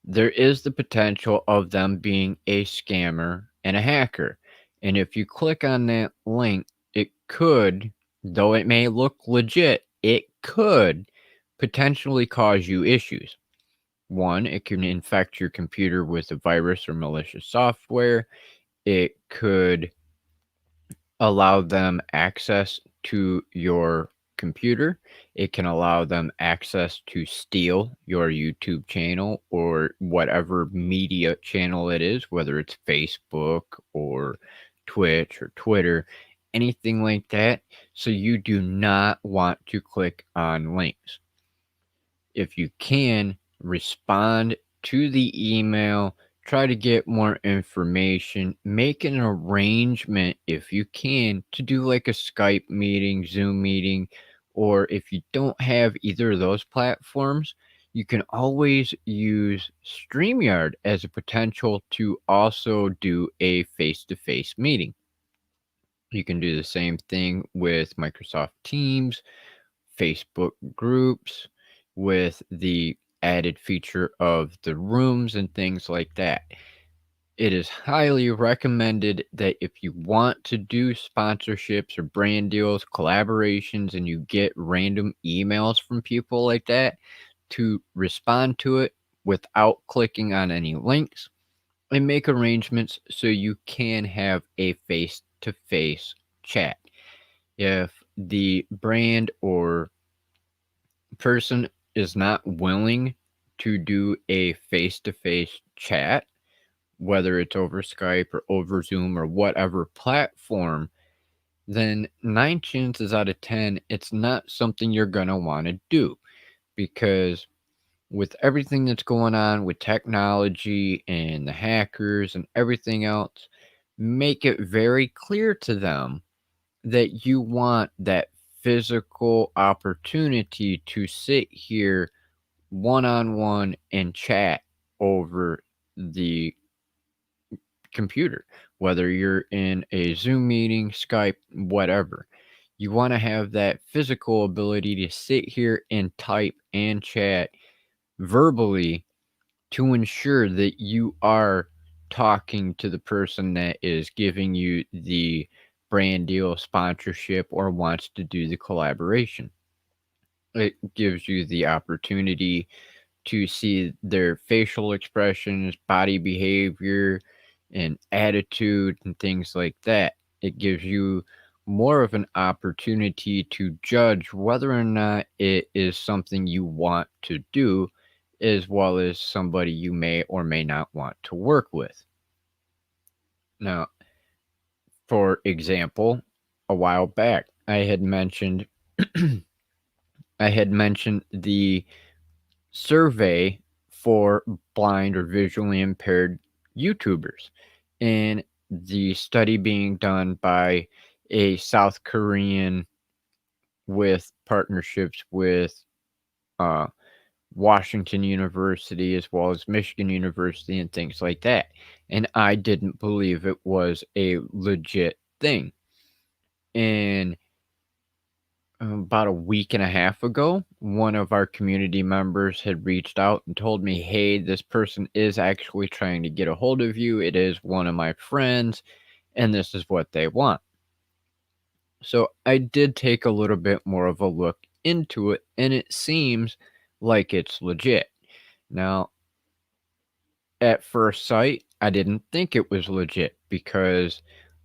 there is the potential of them being a scammer and a hacker. And if you click on that link, it could, though it may look legit, it could potentially cause you issues. One, it can infect your computer with a virus or malicious software. It could allow them access to your computer. It can allow them access to steal your YouTube channel or whatever media channel it is, whether it's Facebook or Twitch or Twitter, anything like that. So you do not want to click on links. If you can, respond to the email, try to get more information, make an arrangement if you can to do like a Skype meeting, Zoom meeting, or if you don't have either of those platforms, you can always use StreamYard as a potential to also do a face-to-face meeting. You can do the same thing with Microsoft Teams, Facebook groups, with the added feature of the rooms and things like that. It is highly recommended that if you want to do sponsorships or brand deals, collaborations, and you get random emails from people like that, to respond to it without clicking on any links and make arrangements so you can have a face to face chat. If the brand or person is not willing to do a face to face chat, whether it's over Skype or over Zoom or whatever platform, then 9 chances out of 10, it's not something you're going to want to do, because with everything that's going on with technology and the hackers and everything else, make it very clear to them that you want that physical opportunity to sit here one on one and chat over the computer, whether you're in a Zoom meeting, Skype, whatever. You want to have that physical ability to sit here and type and chat verbally to ensure that you are talking to the person that is giving you the brand deal, sponsorship, or wants to do the collaboration. It gives you the opportunity to see their facial expressions, body behavior, and attitude, and things like that. It gives you more of an opportunity to judge whether or not it is something you want to do, as well as somebody you may or may not want to work with. Now, for example, a while back, I had mentioned the survey for blind or visually impaired YouTubers, and the study being done by a South Korean with partnerships with uh, Washington University as well as Michigan University and things like that. And I didn't believe it was a legit thing. And about a week and a half ago, one of our community members had reached out and told me, hey, this person is actually trying to get a hold of you. It is one of my friends, and this is what they want. So I did take a little bit more of a look into it, and it seems like it's legit. Now, at first sight, I didn't think it was legit because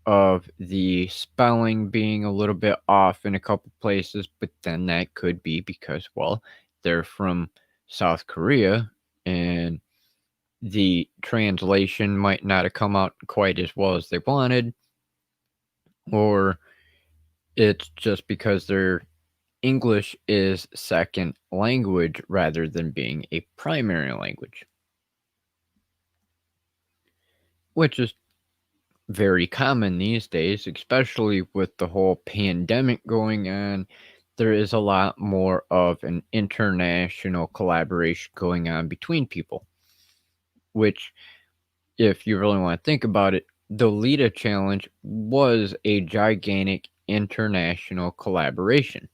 of the spelling being a little bit off in a couple places, but then that could be because, well, they're from South Korea and the translation might not have come out quite as well as they wanted, or it's just because their English is second language rather than being a primary language, which is very common these days, especially with the whole pandemic going on. There is a lot more of an international collaboration going on between people, which, if you really want to think about it, the Lita Challenge was a gigantic international collaboration.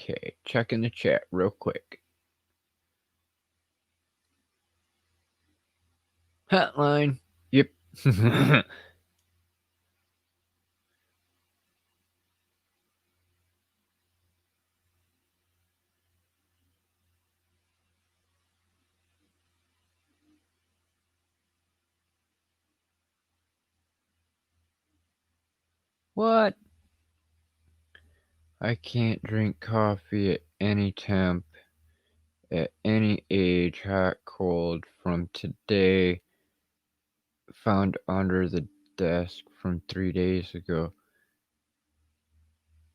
Okay, checking the chat real quick. Hotline. Yep. What? I can't drink coffee at any temp, at any age, hot, cold, from today, found under the desk from 3 days ago.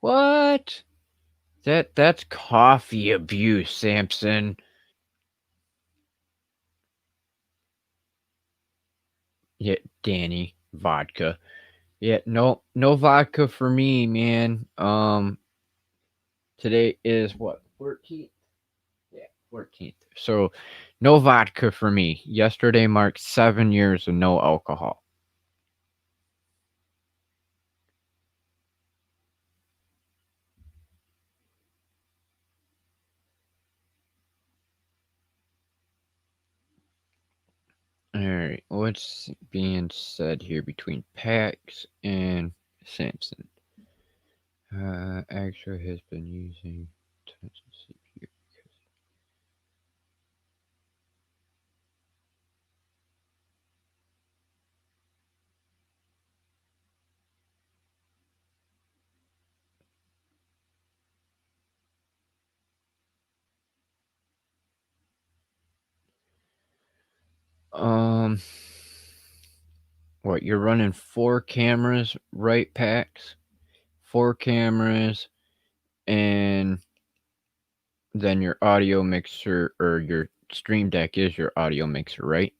What? That's coffee abuse, Samson. Yeah, Danny, vodka. Yeah, no vodka for me, man. Today is what, 14th? Yeah, 14th. So, no vodka for me. Yesterday marked 7 years of no alcohol. Alright, what's being said here between Pax and Samson? Actually has been using CPU. Um, what, you're running 4 cameras, right, Pax? 4 cameras, and then your audio mixer or your stream deck is your audio mixer, right?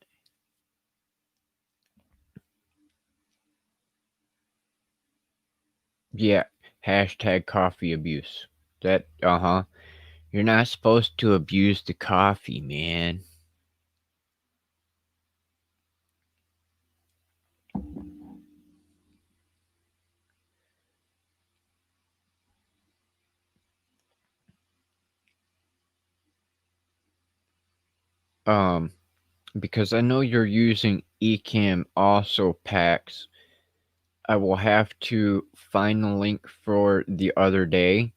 Yeah. Hashtag coffee abuse. That, You're not supposed to abuse the coffee, man. Um, because I know you're using Ecamm also packs. I will have to find the link for the other day.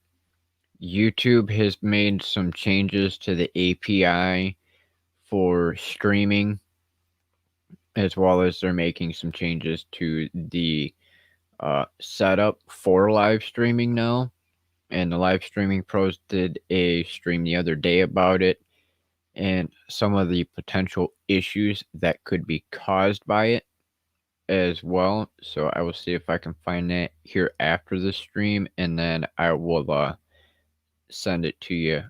YouTube has made some changes to the API for streaming, as well as they're making some changes to the setup for live streaming now. And the live streaming pros did a stream the other day about it and some of the potential issues that could be caused by it as well. So I will see if I can find that here after the stream, and then I will send it to you.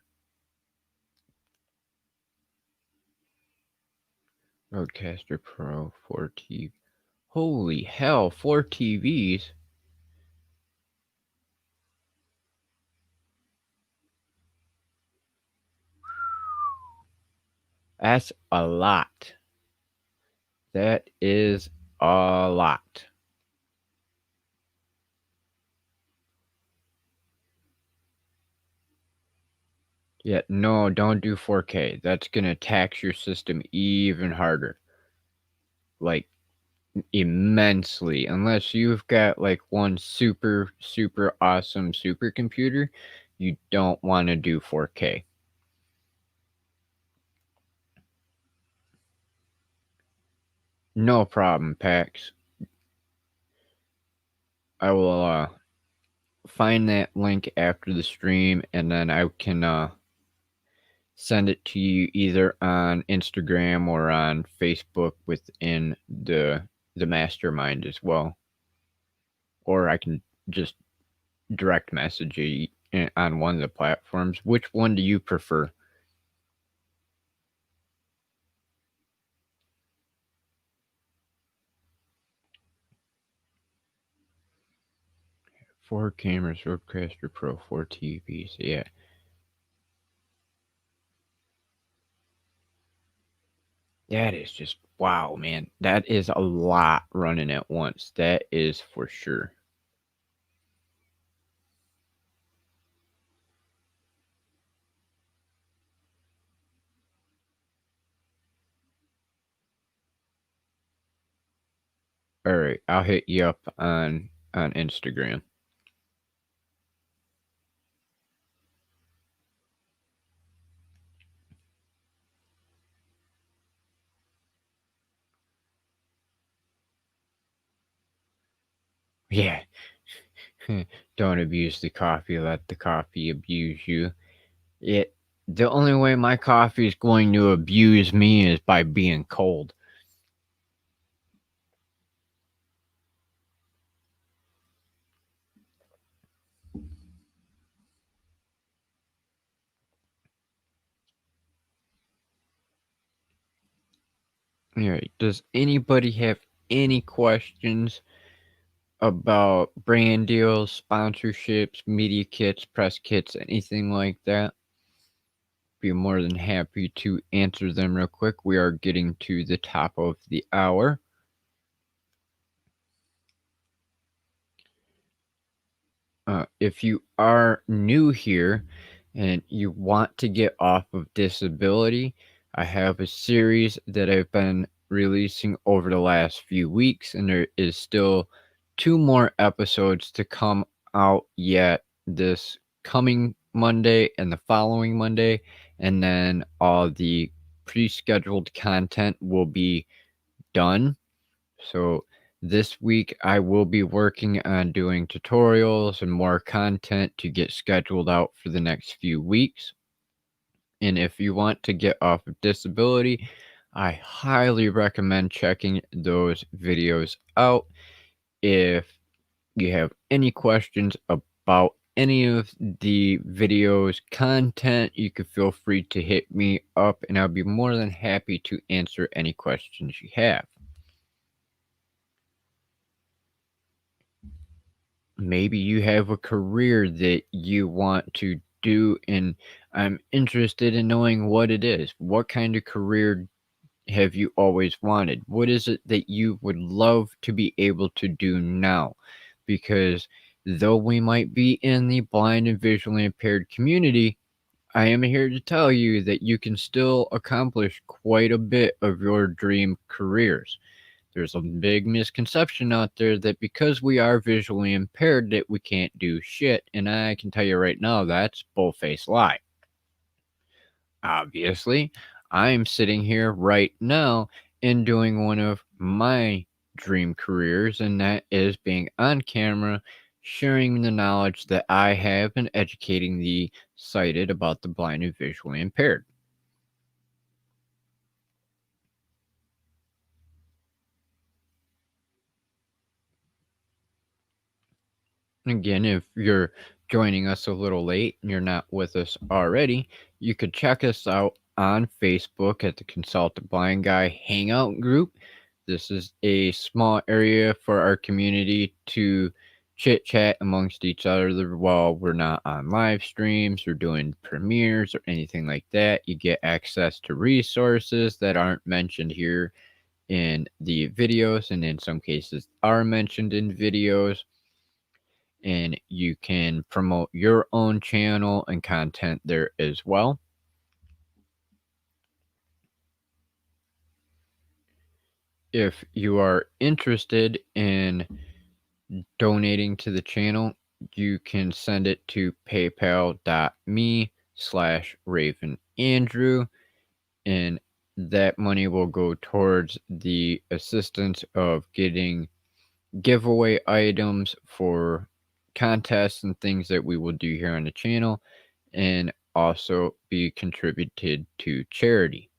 Rodecaster Pro 4TV. Holy hell, 4 TVs? That's a lot. That is a lot. Yeah, no, don't do 4K. That's gonna tax your system even harder. Like, immensely. Unless you've got like one super, super awesome supercomputer, you don't want to do 4K. No problem, Pax. I will find that link after the stream, and then I can send it to you either on Instagram or on Facebook within the mastermind as well. Or I can just direct message you on one of the platforms. Which one do you prefer? 4 cameras, Rodecaster Pro, 4 TVs. Yeah. That is just wow, man. That is a lot running at once. That is for sure. All right, I'll hit you up on Instagram. Yeah. Don't abuse the coffee, let the coffee abuse you. It the only way my coffee is going to abuse me is by being cold. Alright, does anybody have any questions about brand deals, sponsorships, media kits, press kits, anything like that? Be more than happy to answer them real quick. We are getting to the top of the hour. If you are new here and you want to get off of disability, I have a series that I've been releasing over the last few weeks, and there is still 2 more episodes to come out yet this coming Monday and the following Monday, and then all the pre scheduled content will be done. So this week I will be working on doing tutorials and more content to get scheduled out for the next few weeks. And if you want to get off of disability, I highly recommend checking those videos out. If you have any questions about any of the videos content, you can feel free to hit me up and I'll be more than happy to answer any questions you have. Maybe you have a career that you want to do, and I'm interested in knowing what it is. What kind of career have you always wanted? What is it that you would love to be able to do now? Because though we might be in the blind and visually impaired community, I am here to tell you that you can still accomplish quite a bit of your dream careers. There's a big misconception out there that because we are visually impaired that we can't do shit, and I can tell you right now that's bullface lie. Obviously, I'm sitting here right now and doing one of my dream careers, and that is being on camera, sharing the knowledge that I have and educating the sighted about the blind and visually impaired. Again, if you're joining us a little late and you're not with us already, you could check us out on Facebook at the Consultant Blind Guy Hangout group. This is a small area for our community to chit chat amongst each other while we're not on live streams or doing premieres or anything like that. You get access to resources that aren't mentioned here in the videos, and in some cases are mentioned in videos, and you can promote your own channel and content there as well. If you are interested in donating to the channel, you can send it to paypal.me/RavenAndrew, and that money will go towards the assistance of getting giveaway items for contests and things that we will do here on the channel, and also be contributed to charity.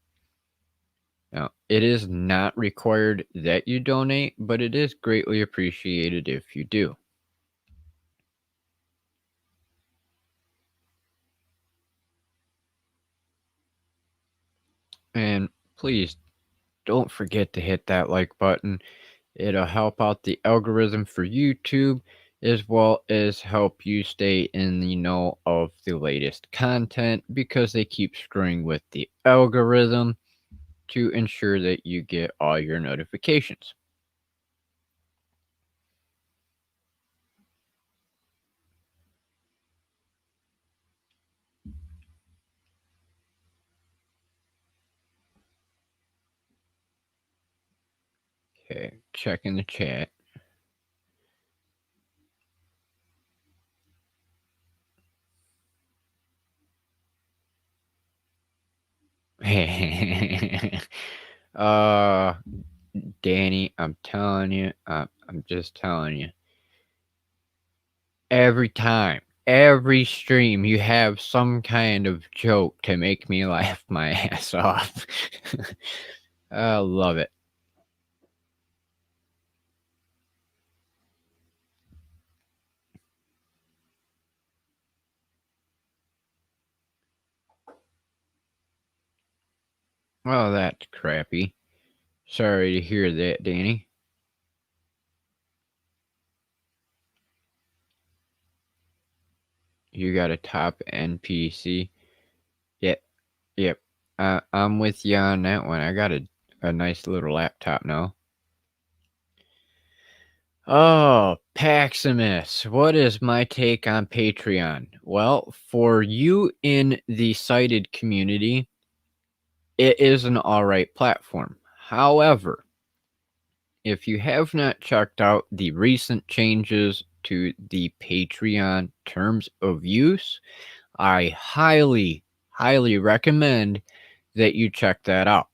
Now, it is not required that you donate, but it is greatly appreciated if you do. And please don't forget to hit that like button. It'll help out the algorithm for YouTube, as well as help you stay in the know of the latest content, because they keep screwing with the algorithm to ensure that you get all your notifications. Okay, checking the chat. uh Danny, I'm telling you, I'm just telling you. Every time, every stream, you have some kind of joke to make me laugh my ass off. I love it. Oh, that's crappy. Sorry to hear that, Danny. You got a top NPC. Yep, yep. I'm with you on that one. I got a nice little laptop now. Oh, Paximus, what is my take on Patreon? Well, for you in the sighted community, it is an alright platform. However, if you have not checked out the recent changes to the Patreon terms of use, I highly, highly recommend that you check that out.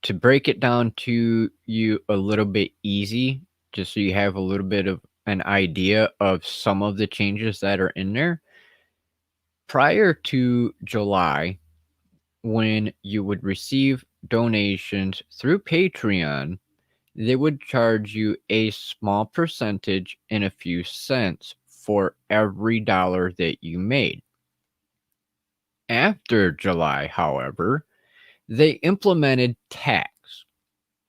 To break it down to you a little bit easy, just so you have a little bit of an idea of some of the changes that are in there. Prior to July, when you would receive donations through Patreon, they would charge you a small percentage in a few cents for every dollar that you made. After July, however, they implemented tax.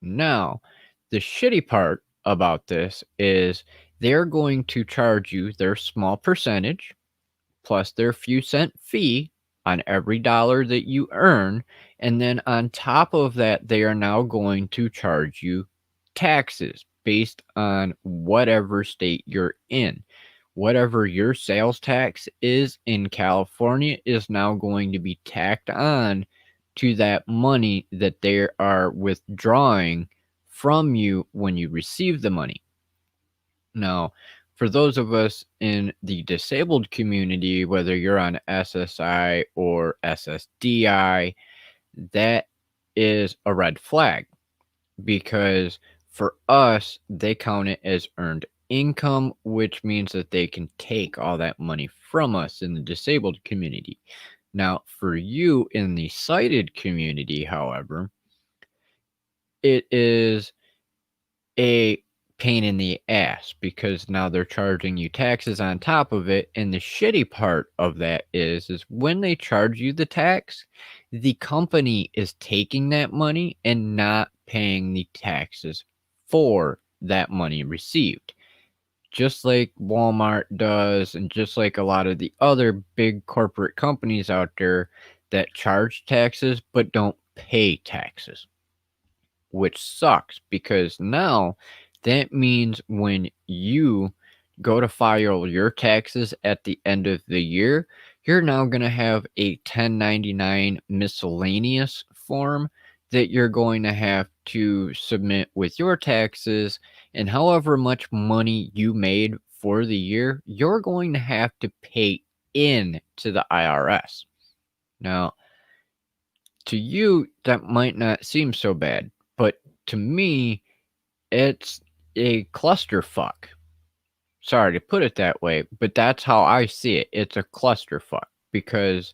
Now, the shitty part about this is they're going to charge you their small percentage plus their few cent fee on every dollar that you earn. And then on top of that, they are now going to charge you taxes based on whatever state you're in. Whatever your sales tax is in California is now going to be tacked on to that money that they are withdrawing from you when you receive the money. Now, for those of us in the disabled community, whether you're on SSI or SSDI, that is a red flag because for us, they count it as earned income, which means that they can take all that money from us in the disabled community. Now, for you in the sighted community, however, it is a pain in the ass because now they're charging you taxes on top of it. And the shitty part of that is when they charge you the tax, the company is taking that money and not paying the taxes for that money received. Just like Walmart does, and just like a lot of the other big corporate companies out there that charge taxes but don't pay taxes, which sucks because now that means when you go to file your taxes at the end of the year, you're now going to have a 1099 miscellaneous form that you're going to have to submit with your taxes, and however much money you made for the year, you're going to have to pay in to the IRS. Now, to you, that might not seem so bad, but to me, it's a clusterfuck. Sorry to put it that way, but that's how I see it. It's a clusterfuck because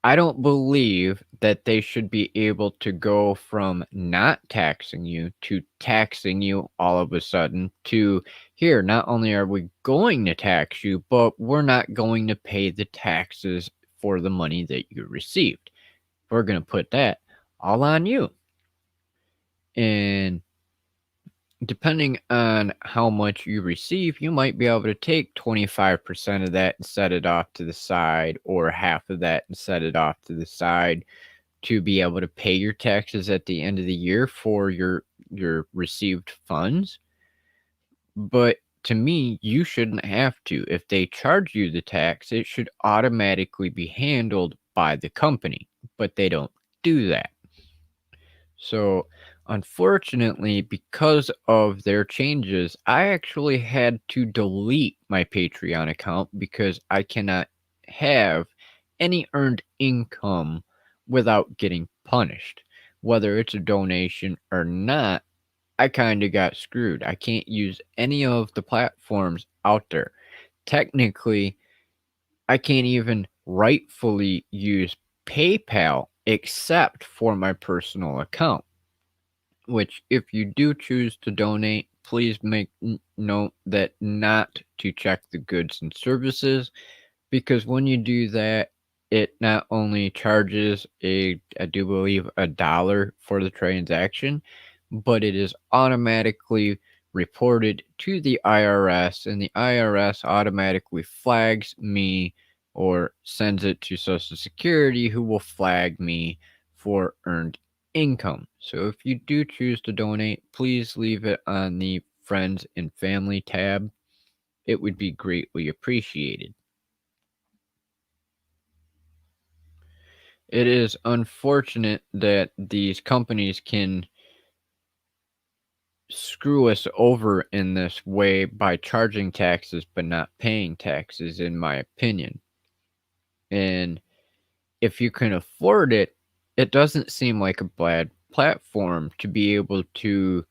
I don't believe that they should be able to go from not taxing you to taxing you all of a sudden to here, not only are we going to tax you, but we're not going to pay the taxes for the money that you received. We're going to put that all on you. And depending on how much you receive, you might be able to take 25% of that and set it off to the side, or half of that and set it off to the side to be able to pay your taxes at the end of the year for your received funds. But to me, you shouldn't have to. If they charge you the tax, it should automatically be handled by the company, but they don't do that. So, unfortunately, because of their changes, I actually had to delete my Patreon account because I cannot have any earned income without getting punished. Whether it's a donation or not, I kind of got screwed. I can't use any of the platforms out there. Technically, I can't even rightfully use PayPal except for my personal account, which if you do choose to donate, please make note that not to check the goods and services, because when you do that, it not only charges I do believe $1 for the transaction, but it is automatically reported to the IRS, and the IRS automatically flags me or sends it to Social Security, who will flag me for earned income. So if you do choose to donate, please leave it on the friends and family tab. It would be greatly appreciated. It is unfortunate that these companies can screw us over in this way by charging taxes but not paying taxes, in my opinion. And if you can afford it, it doesn't seem like a bad platform to be able to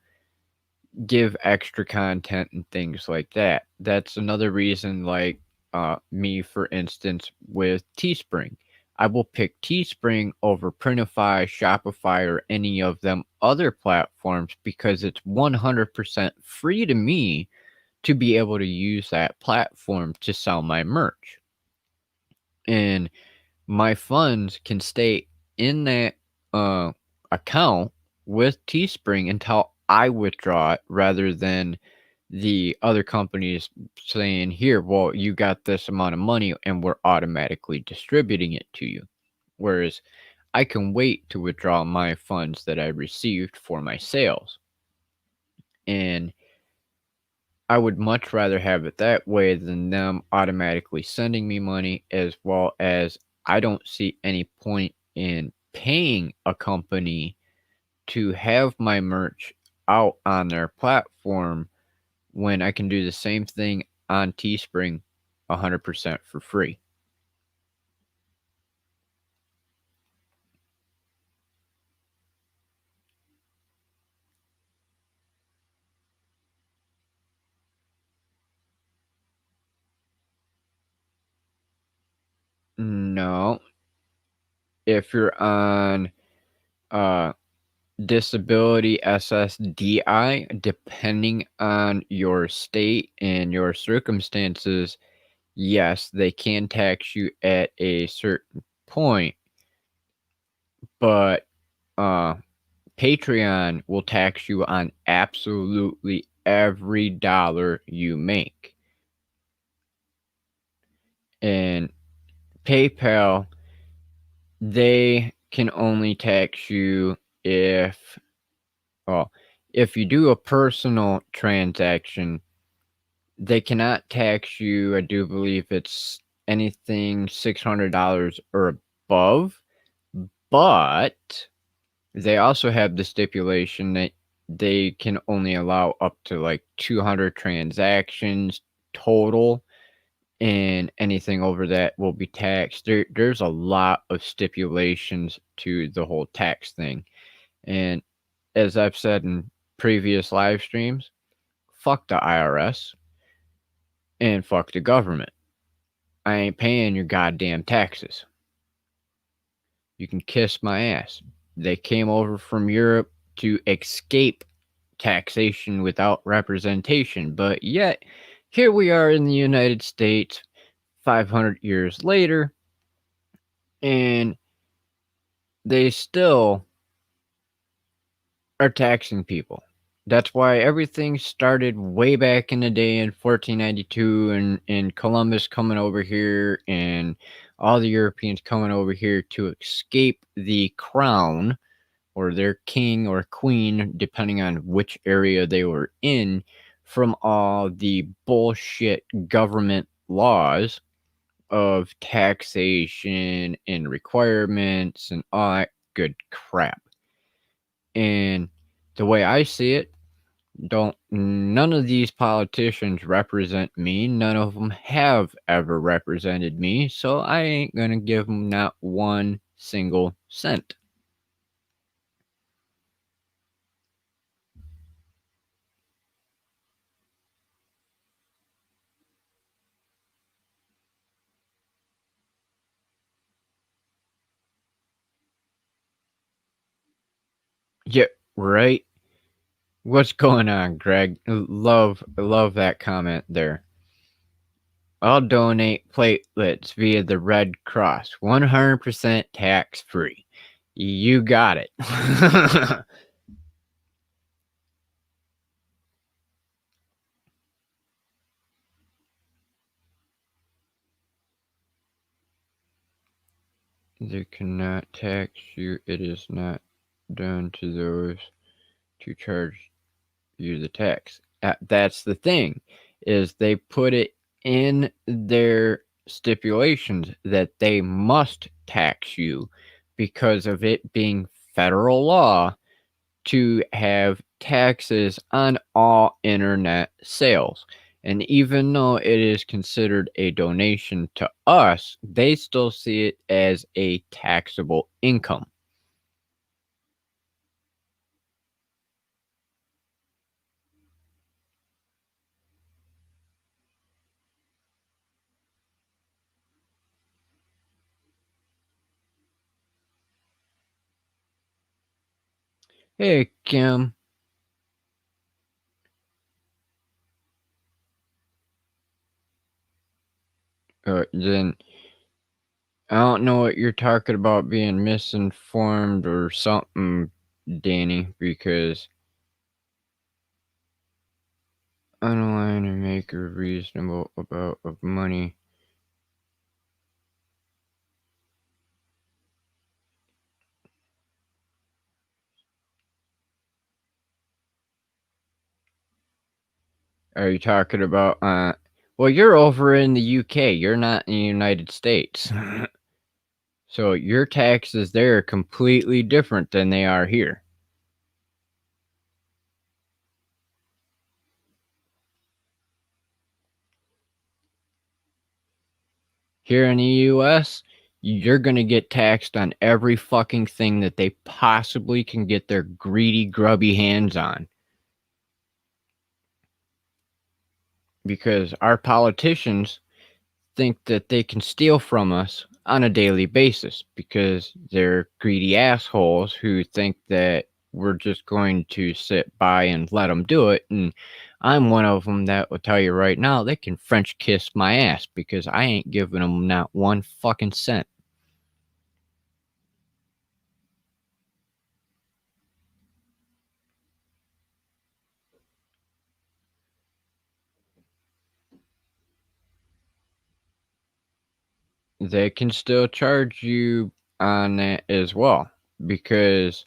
give extra content and things like that. That's another reason, like me, for instance, with Teespring. I will pick Teespring over Printify, Shopify, or any of them other platforms because it's 100% free to me to be able to use that platform to sell my merch. And my funds can stay in that account with Teespring until I withdraw it, rather than the other companies saying, here, well, you got this amount of money and we're automatically distributing it to you. Whereas I can wait to withdraw my funds that I received for my sales. And I would much rather have it that way than them automatically sending me money, as well as I don't see any point in paying a company to have my merch out on their platform when I can do the same thing on Teespring 100% for free. No, if you're on uh disability SSDI, depending on your state and your circumstances, yes, they can tax you at a certain point, but uh Patreon will tax you on absolutely every dollar you make. And PayPal, they can only tax you if, well, if you do a personal transaction, they cannot tax you. I do believe it's anything $600 or above, but they also have the stipulation that they can only allow up to like 200 transactions total, and anything over that will be taxed. There's a lot of stipulations to the whole tax thing. And as I've said in previous live streams, fuck the IRS and fuck the government. I ain't paying your goddamn taxes. You can kiss my ass. They came over from Europe to escape taxation without representation, but yet here we are in the United States 500 years later, and they still are taxing people. That's why everything started way back in the day in 1492, and Columbus coming over here and all the Europeans coming over here to escape the crown or their king or queen, depending on which area they were in, from all the bullshit government laws of taxation and requirements and all that good crap. And the way I see it, don't none of these politicians represent me. None of them have ever represented me, so I ain't gonna give them not one single cent. Yeah, right. What's going on, Greg? Love that comment there. I'll donate platelets via the Red Cross. 100% tax free. You got it. They cannot tax you. It is not done to those to charge you the tax. That's the thing, is they put it in their stipulations that they must tax you because of it being federal law to have taxes on all internet sales. And even though it is considered a donation to us, they still see it as a taxable income. Hey, Kim. Then I don't know what you're talking about being misinformed or something, Danny, because online and make a reasonable amount of money. Are you talking about, well, you're over in the UK, you're not in the United States. So your taxes there are completely different than they are here. Here in the US, you're going to get taxed on every fucking thing that they possibly can get their greedy, grubby hands on. Because our politicians think that they can steal from us on a daily basis because they're greedy assholes who think that we're just going to sit by and let them do it. And I'm one of them that will tell you right now they can French kiss my ass because I ain't giving them not one fucking cent. They can still charge you on that as well because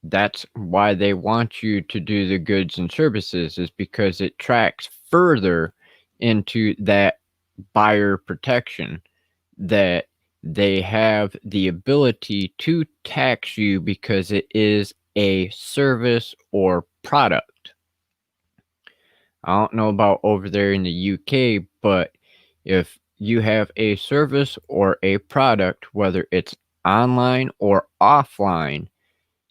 that's why they want you to do the goods and services, is because it tracks further into that buyer protection, that they have the ability to tax you because it is a service or product. I don't know about over there in the UK, but if you have a service or a product, whether it's online or offline,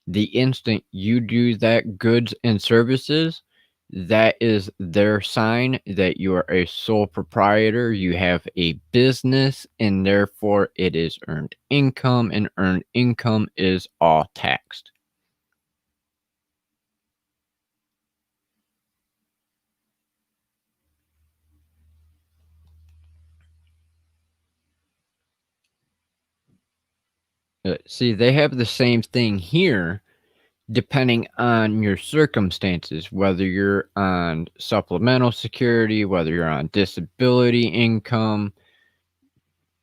the instant you do that goods and services, that is their sign that you are a sole proprietor, you have a business, and therefore it is earned income, and earned income is all taxed. See, they have the same thing here depending on your circumstances, whether you're on supplemental security, whether you're on disability income,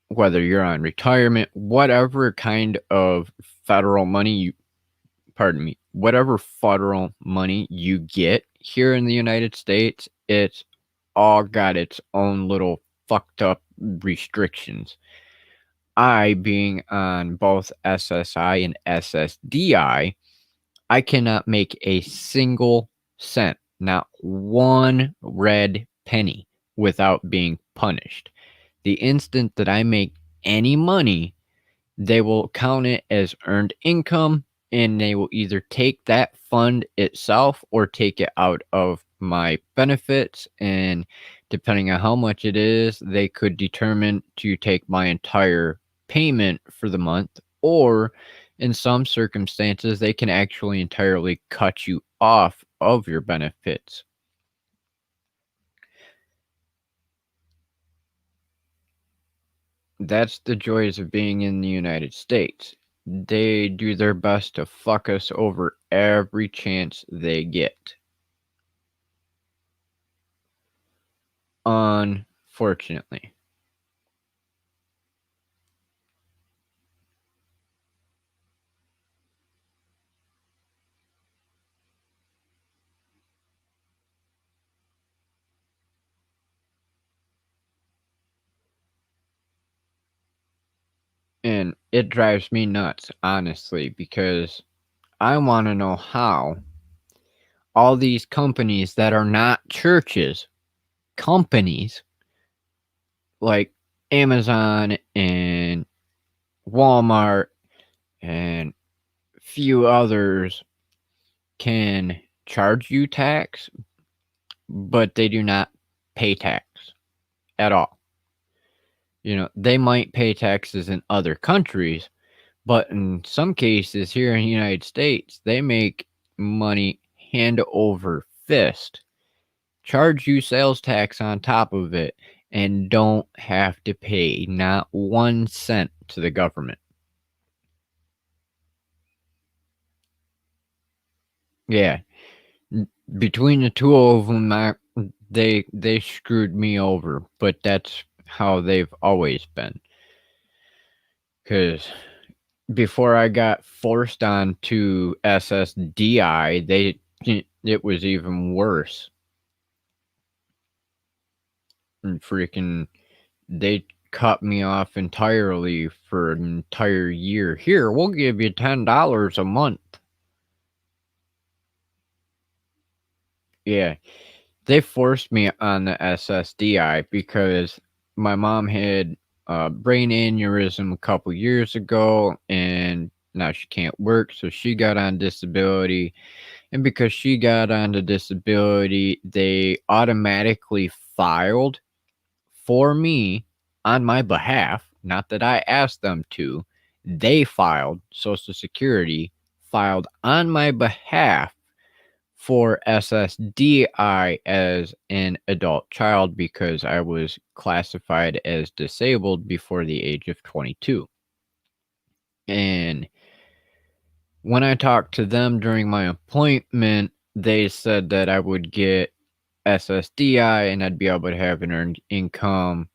whether you're on retirement, whatever kind of federal money whatever federal money you get here in the United States, it's all got its own little fucked up restrictions. I, being on both SSI and SSDI, I cannot make a single cent, not one red penny, without being punished. The instant that I make any money, they will count it as earned income, and they will either take that fund itself or take it out of my benefits. And depending on how much it is, they could determine to take my entire payment for the month, or In some circumstances, they can actually entirely cut you off of your benefits. That's the joys of being in the United States. They do their best to fuck us over every chance they get. Unfortunately. And it drives me nuts, honestly, because I want to know how all these companies that are not churches, companies like Amazon and Walmart and few others can charge you tax, but they do not pay tax at all. They might pay taxes in other countries, but in some cases here in the United States, they make money hand over fist, charge you sales tax on top of it, and don't have to pay not 1 cent to the government. Yeah, between the two of them, they screwed me over, but that's how they've always been. Because before I got forced onto SSDI, it was even worse. And freaking, they cut me off entirely for an entire year. Here, we'll give you $10 a month. Yeah, they forced me on the SSDI because my mom had a brain aneurysm a couple years ago, and now she can't work, so she got on disability. And because she got on the disability, they automatically filed for me on my behalf. Not that I asked them to. They filed, Social Security filed on my behalf for SSDI as an adult child because I was classified as disabled before the age of 22. And when I talked to them during my appointment, they said that I would get SSDI and I'd be able to have an earned income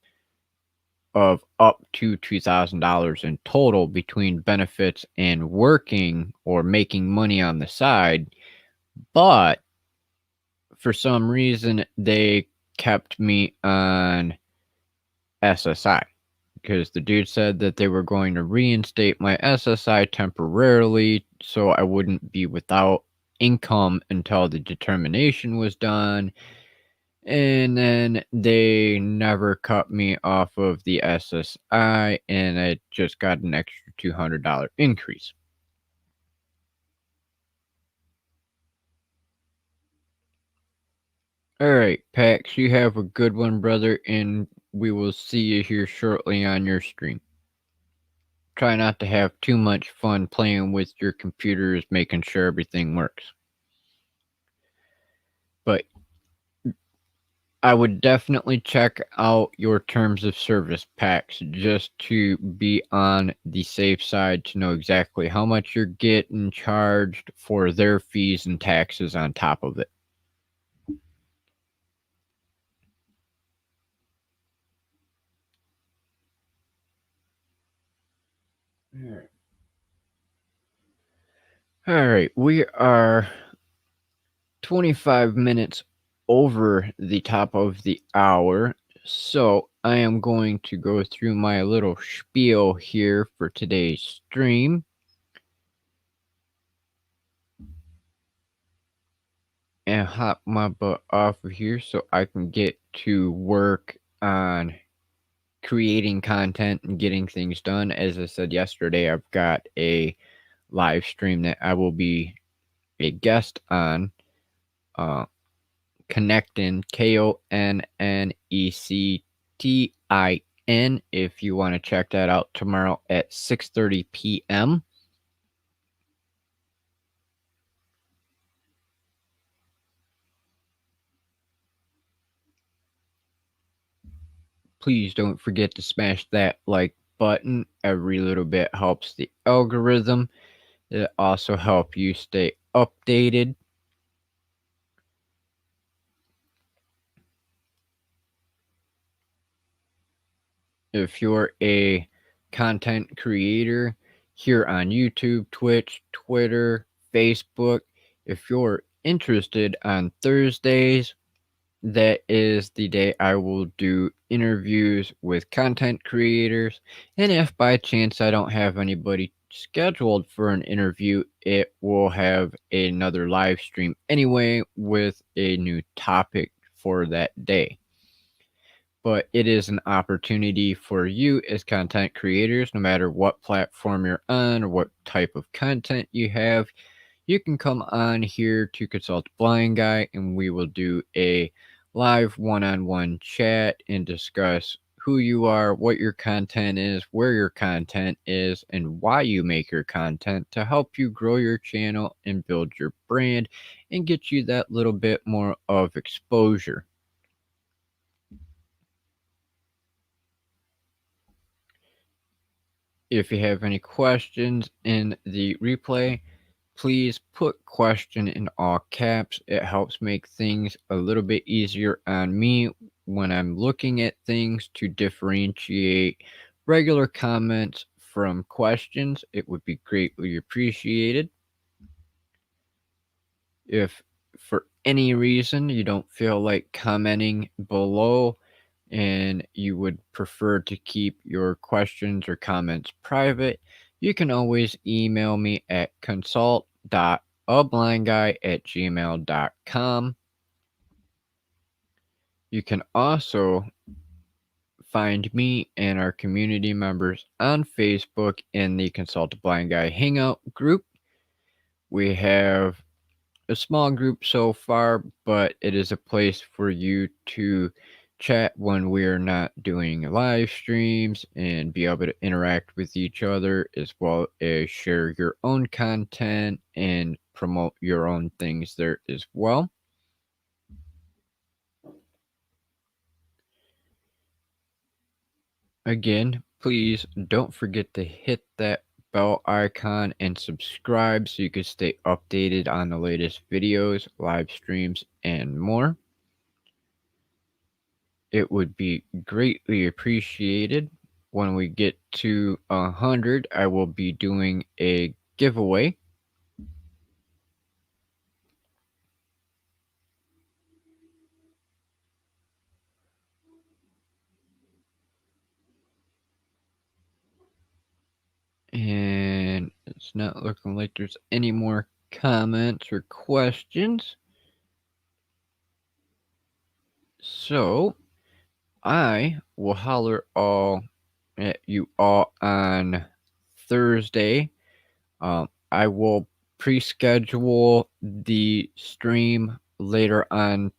of up to $2,000 in total between benefits and working or making money on the side. But for some reason, they kept me on SSI because the dude said that they were going to reinstate my SSI temporarily so I wouldn't be without income until the determination was done. And then they never cut me off of the SSI, and I just got an extra $200 increase. All right, Pax, you have a good one, brother, and we will see you here shortly on your stream. Try not to have too much fun playing with your computers, making sure everything works. But I would definitely check out your terms of service packs just to be on the safe side to know exactly how much you're getting charged for their fees and taxes on top of it. All right, we are 25 minutes over the top of the hour. So I am going to go through my little spiel here for today's stream. And hop my butt off of here so I can get to work on creating content and getting things done. As I said yesterday, I've got a live stream that I will be a guest on. Connectin, KONNECTIN, if you want to check that out tomorrow at 6:30 p.m. please don't forget to smash that like button. Every little bit helps the algorithm. It also help you stay updated. If you're a content creator here on YouTube, Twitch, Twitter, Facebook, if you're interested on Thursdays, that is the day I will do interviews with content creators. And if by chance I don't have anybody scheduled for an interview, it will have another live stream anyway with a new topic for that day. But it is an opportunity for you as content creators, no matter what platform you're on or what type of content you have. You can come on here to Consult Blind Guy and we will do a live one-on-one chat and discuss who you are, what your content is, where your content is, and why you make your content to help you grow your channel and build your brand and get you that little bit more of exposure. If you have any questions in the replay, please put question in all caps. It helps make things a little bit easier on me when I'm looking at things to differentiate regular comments from questions. It would be greatly appreciated. If for any reason you don't feel like commenting below and you would prefer to keep your questions or comments private, you can always email me at consult.ablindguy@gmail.com. You can also find me and our community members on Facebook in the Consult a Blind Guy Hangout group. We have a small group so far, but it is a place for you to chat when we're not doing live streams and be able to interact with each other, as well as share your own content and promote your own things there as well. Again, please don't forget to hit that bell icon and subscribe so you can stay updated on the latest videos, live streams, and more. It would be greatly appreciated. When we get to 100, I will be doing a giveaway. And it's not looking like there's any more comments or questions. So I will holler all at you all on Thursday. I will pre-schedule the stream later on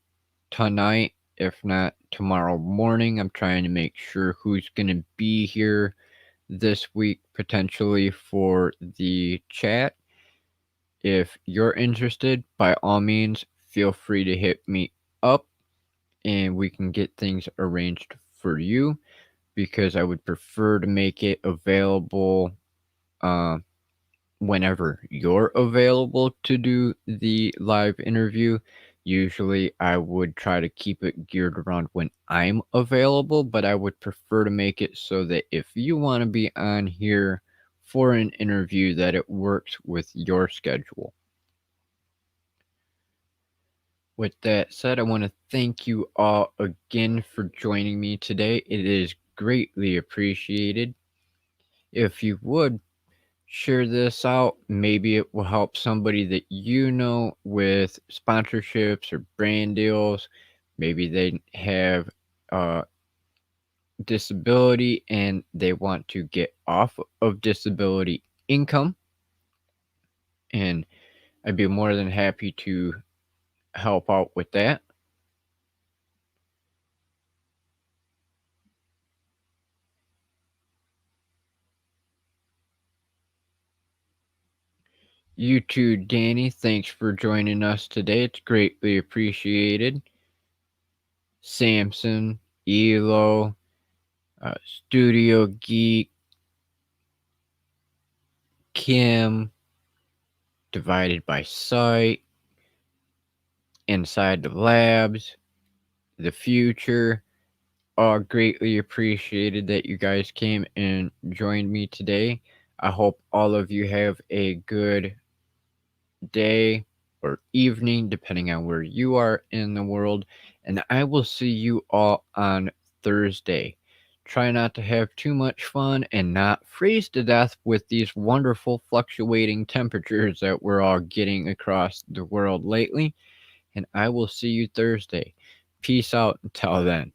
tonight, if not tomorrow morning. I'm trying to make sure who's going to be here this week potentially for the chat. If you're interested, by all means, feel free to hit me up and we can get things arranged for you, because I would prefer to make it available whenever you're available to do the live interview. Usually I would try to keep it geared around when I'm available, but I would prefer to make it so that if you want to be on here for an interview, that it works with your schedule. With that said, I want to thank you all again for joining me today. It is greatly appreciated. If you would share this out, maybe it will help somebody that you know with sponsorships or brand deals. Maybe they have a disability and they want to get off of disability income, and I'd be more than happy to help out with that. You too, Danny. Thanks for joining us today. It's greatly appreciated. Samson, Elo, Studio Geek, Kim, Divided by Sight, Inside the Labs, The Future. All greatly appreciated that you guys came and joined me today. I hope all of you have a good day or evening, depending on where you are in the world. And I will see you all on Thursday. Try not to have too much fun and not freeze to death with these wonderful fluctuating temperatures that we're all getting across the world lately. And I will see you Thursday. Peace out until then.